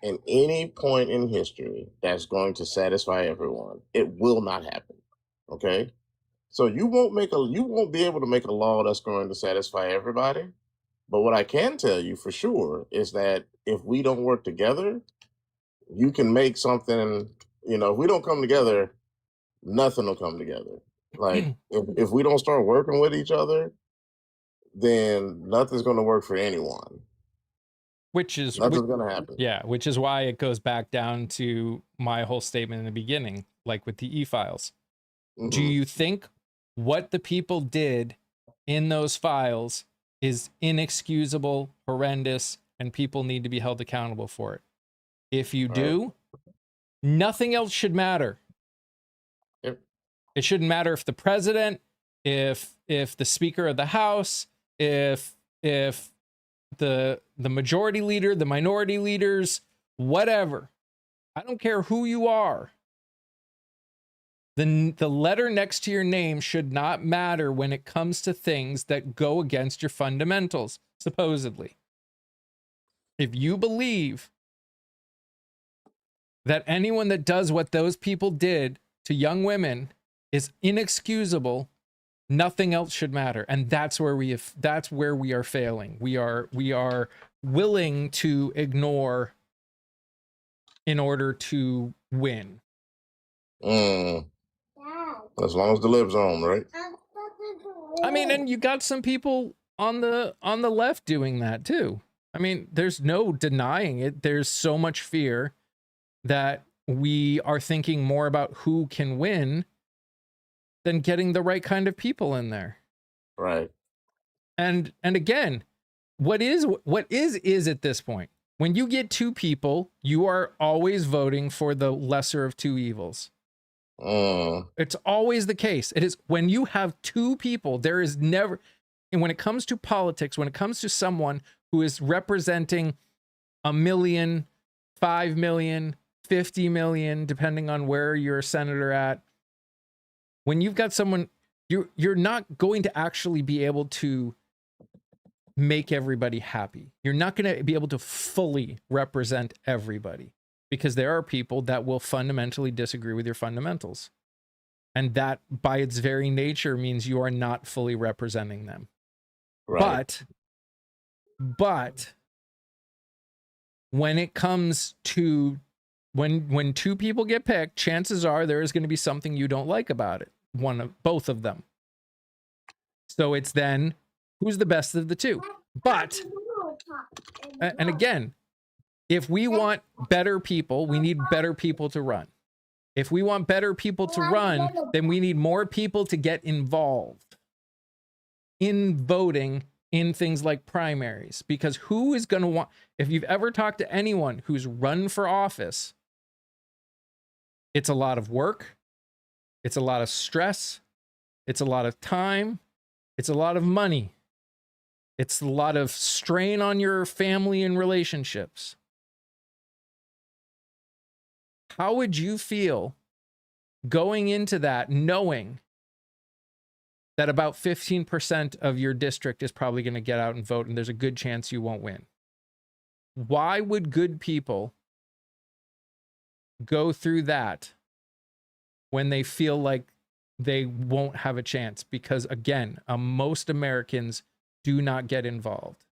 in any point in history that's going to satisfy everyone. It will not happen. Okay? So you won't be able to make a law that's going to satisfy everybody. But what I can tell you for sure is that if we don't work together, you can make something, if we don't come together, nothing will come together. Like if we don't start working with each other, then nothing's going to work for anyone. which is Nothing's going to happen. yeah, which is why it goes back down to my whole statement in the beginning, like with the e-files. Do Mhm. you think what the people did in those files is inexcusable, horrendous, and people need to be held accountable for it? If you Right. do, nothing else should matter. Yep. It shouldn't matter if the president, if the speaker of the house, if the majority leader, the minority leaders, whatever. I don't care who you are. The letter next to your name should not matter when it comes to things that go against your fundamentals, supposedly. If you believe that anyone that does what those people did to young women is inexcusable, nothing else should matter. And that's where we are failing. We are willing to ignore in order to win. As long as the lib's on, right? I mean, and you got some people on the left doing that too. I mean, there's no denying it. There's so much fear that we are thinking more about who can win than getting the right kind of people in there. Right. And again, what is at this point? When you get two people, you are always voting for the lesser of two evils. It's always the case. It is when you have two people, there is never, and when it comes to politics, when it comes to someone who is representing 1 million, 5 million, 50 million, depending on where you're a senator at, when you've got someone, you're not going to actually be able to make everybody happy. You're not going to be able to fully represent everybody because there are people that will fundamentally disagree with your fundamentals. And that by its very nature means you are not fully representing them. Right. But when it comes to when two people get picked, chances are there is going to be something you don't like about it. Both of them. So it's then who's the best of the two. But, and again, if we want better people, we need better people to run. If we want better people to run, then we need more people to get involved in voting in things like primaries. Because who is going to want, if you've ever talked to anyone who's run for office, it's a lot of work, it's a lot of stress, it's a lot of time, it's a lot of money. It's a lot of strain on your family and relationships. How would you feel going into that knowing that about 15% of your district is probably going to get out and vote and there's a good chance you won't win? Why would good people go through that when they feel like they won't have a chance? Because again, most Americans do not get involved.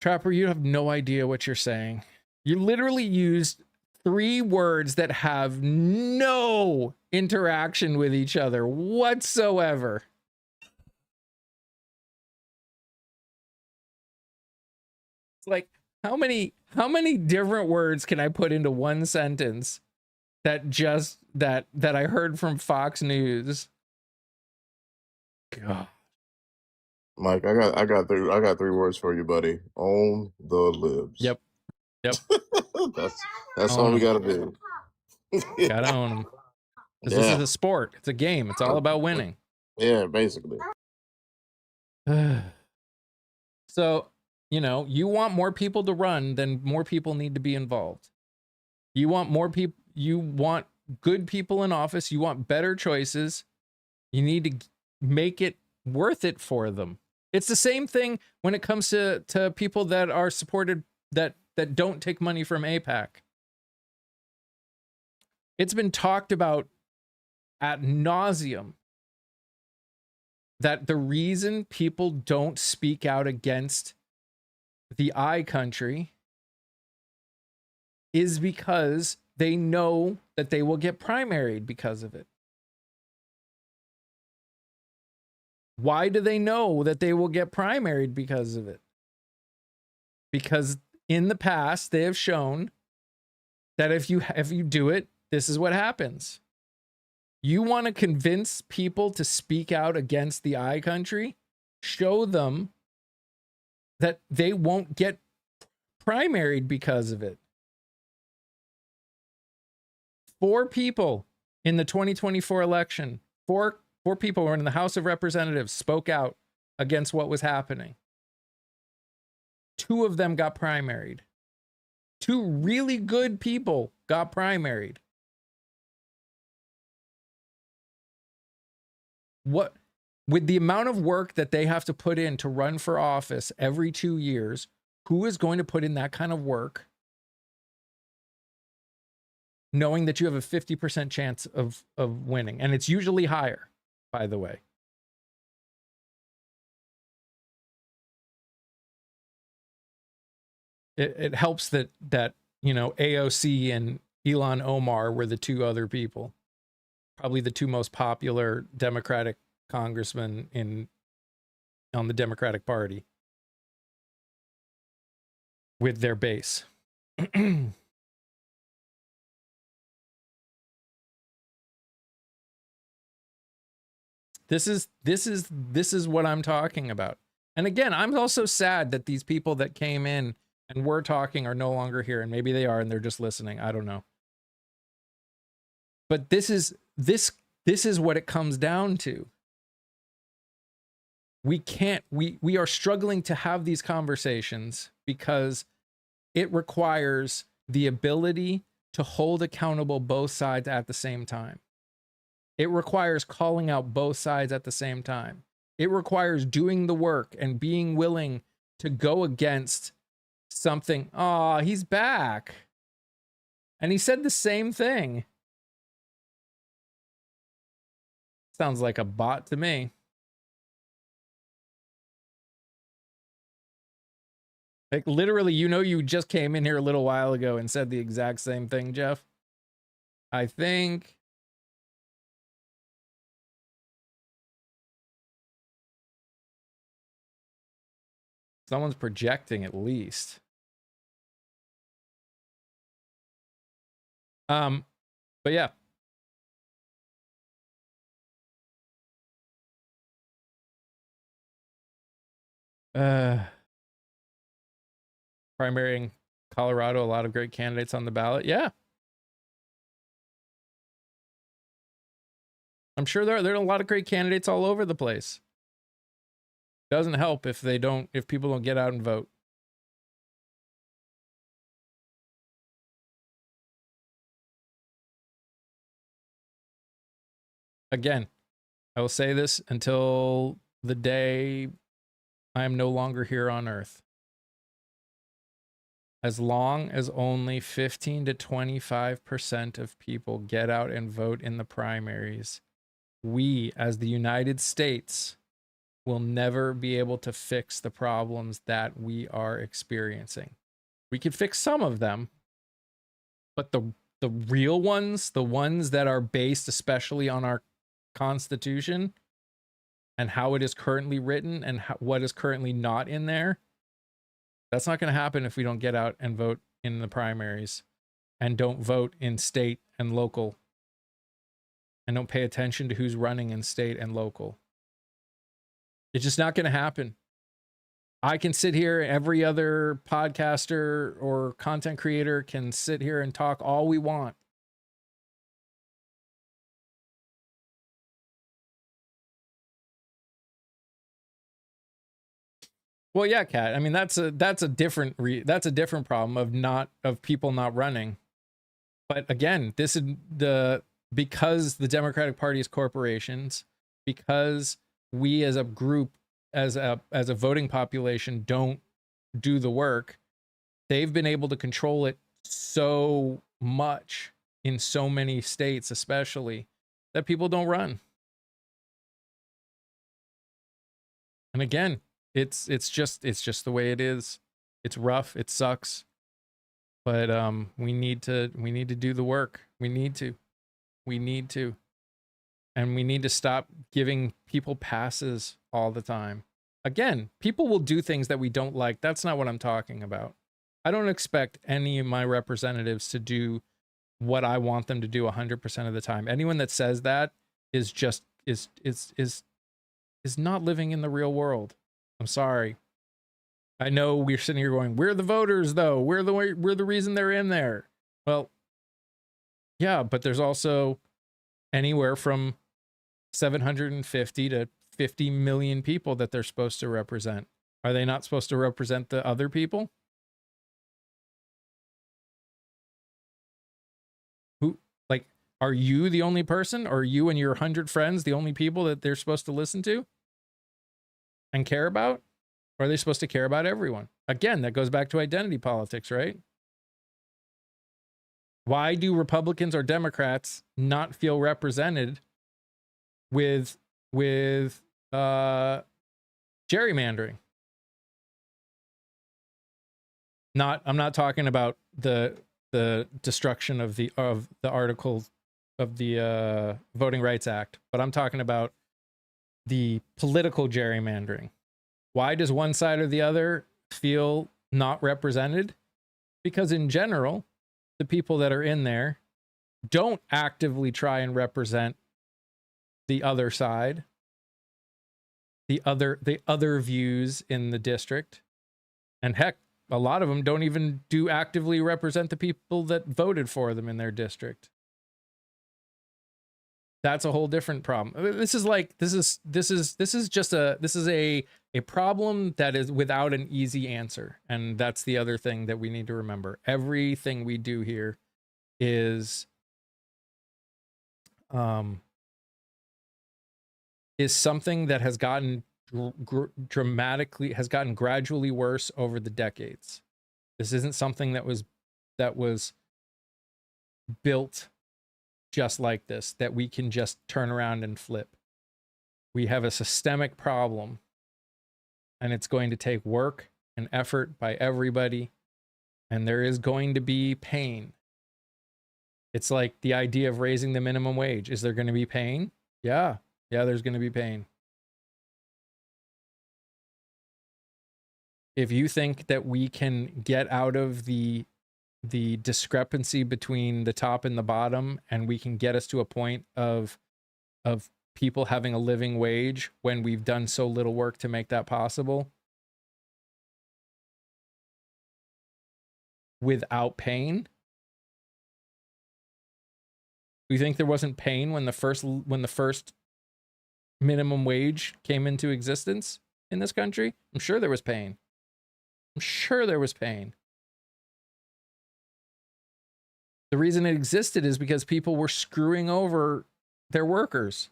Trapper, you have no idea what you're saying. You literally used 3 words that have no interaction with each other whatsoever. It's like, how many different words can I put into one sentence that just that I heard from Fox News? God. Mike, I got 3 words for you, buddy. Own the libs. Yep. that's all we gotta do. Gotta own them. Because Yeah. this is a sport. It's a game. It's all about winning. Yeah, basically. So, you want more people to run, then more people need to be involved. You want more people, you want good people in office, you want better choices. You need to make it worth it for them. It's the same thing when it comes to people that are supported, that that don't take money from AIPAC. It's been talked about ad nauseum that the reason people don't speak out against the I country is because they know that they will get primaried because of it. Why do they know that they will get primaried because of it? Because in the past, they have shown that if you do it, this is what happens. You want to convince people to speak out against the I country? Show them that they won't get primaried because of it. 4 people in the 2024 election, four people who were in the House of Representatives spoke out against what was happening. 2 of them got primaried. 2 really good people got primaried. What, with the amount of work that they have to put in to run for office every 2 years, who is going to put in that kind of work knowing that you have a 50% chance of winning? And it's usually higher, by the way. It helps that you know, AOC and Ilhan Omar were the 2 other people, probably the 2 most popular Democratic congressmen on the Democratic Party with their base. This is what I'm talking about. And again, I'm also sad that these people that came in and were talking are no longer here, and maybe they are and they're just listening. I don't know. But this is what it comes down to. We are struggling to have these conversations because it requires the ability to hold accountable both sides at the same time. It requires calling out both sides at the same time. It requires doing the work and being willing to go against something. Oh, he's back. And he said the same thing. Sounds like a bot to me. Like literally, you know, you just came in here a little while ago and said the exact same thing, Jeff. I think someone's projecting at least. But yeah. Primary in Colorado, a lot of great candidates on the ballot. Yeah. I'm sure there are a lot of great candidates all over the place. Doesn't help if people don't get out and vote. Again, I will say this until the day I am no longer here on Earth. As long as only 15 to 25% of people get out and vote in the primaries, we, as the United States, will never be able to fix the problems that we are experiencing. We could fix some of them, but the real ones, the ones that are based especially on our Constitution and how it is currently written and what is currently not in there, that's not going to happen if we don't get out and vote in the primaries and don't vote in state and local and don't pay attention to who's running in state and local. It's just not going to happen. I can sit here, every other podcaster or content creator can sit here and talk all we want. Well, yeah, Kat. I mean, that's a different problem of people not running. But again, this is because the Democratic Party is corporations, because we as a group, as a voting population, don't do the work. they've been able to control it so much in so many states, especially, that people don't run. And again, it's just the way it is. It's rough, it sucks. But we need to do the work. We need to. And we need to stop giving people passes all the time. Again, people will do things that we don't like. That's not what I'm talking about. I don't expect any of my representatives to do what I want them to do 100% of the time. Anyone that says that is just is not living in the real world. I'm sorry. I know we're sitting here going, we're the voters though. We're the reason they're in there. Well, yeah, but there's also anywhere from 750 to 50 million people that they're supposed to represent. Are they not supposed to represent the other people? Who, like, are you the only person? Or are you and your 100 friends the only people that they're supposed to listen to and care about? Or are they supposed to care about everyone? Again, that goes back to identity politics, right? Why do Republicans or Democrats not feel represented with gerrymandering? I'm not talking about the destruction of the article of the Voting Rights Act, but I'm talking about the political gerrymandering. Why does one side or the other feel not represented? Because in general, the people that are in there don't actively try and represent the other side, the other views in the district. And heck, a lot of them don't even do actively represent the people that voted for them in their district. That's a whole different problem. This is a problem that is without an easy answer. And that's the other thing that we need to remember. Everything we do here is something that has gotten gradually worse over the decades. This isn't something that was built just like this, that we can just turn around and flip. We have a systemic problem, and it's going to take work and effort by everybody, and there is going to be pain. It's like the idea of raising the minimum wage. Is there going to be pain? Yeah, there's going to be pain. If you think that we can get out of the discrepancy between the top and the bottom, and we can get us to a point of people having a living wage when we've done so little work to make that possible without pain. Do you think there wasn't pain when the first minimum wage came into existence in this country? I'm sure there was pain. The reason it existed is because people were screwing over their workers.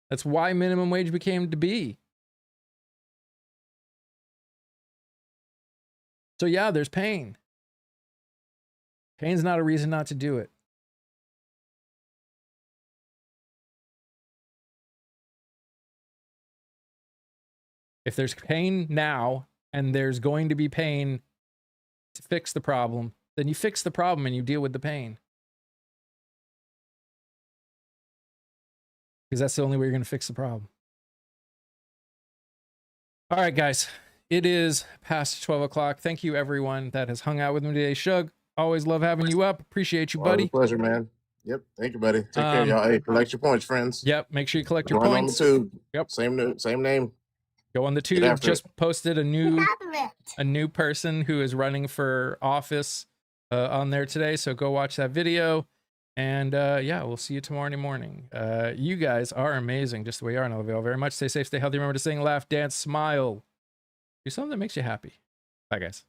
That's why minimum wage became to be. So yeah, there's pain. Pain's not a reason not to do it. If there's pain now and there's going to be pain to fix the problem, then you fix the problem and you deal with the pain. Because that's the only way you're going to fix the problem. All right, guys. It is past 12 o'clock. Thank you, everyone that has hung out with me today. Shug, always love having you up. Appreciate you, buddy. Pleasure, man. Yep. Thank you, buddy. Take care, y'all. Hey, collect your points, friends. Yep. Make sure you collect your Join points. on the tube. Yep. Same name. Go on the tube. Just posted a new person who is running for office on there today. So go watch that video. And yeah, we'll see you tomorrow morning. You guys are amazing, just the way you are. And I love you all very much. Stay safe, stay healthy. Remember to sing, laugh, dance, smile. Do something that makes you happy. Bye, guys.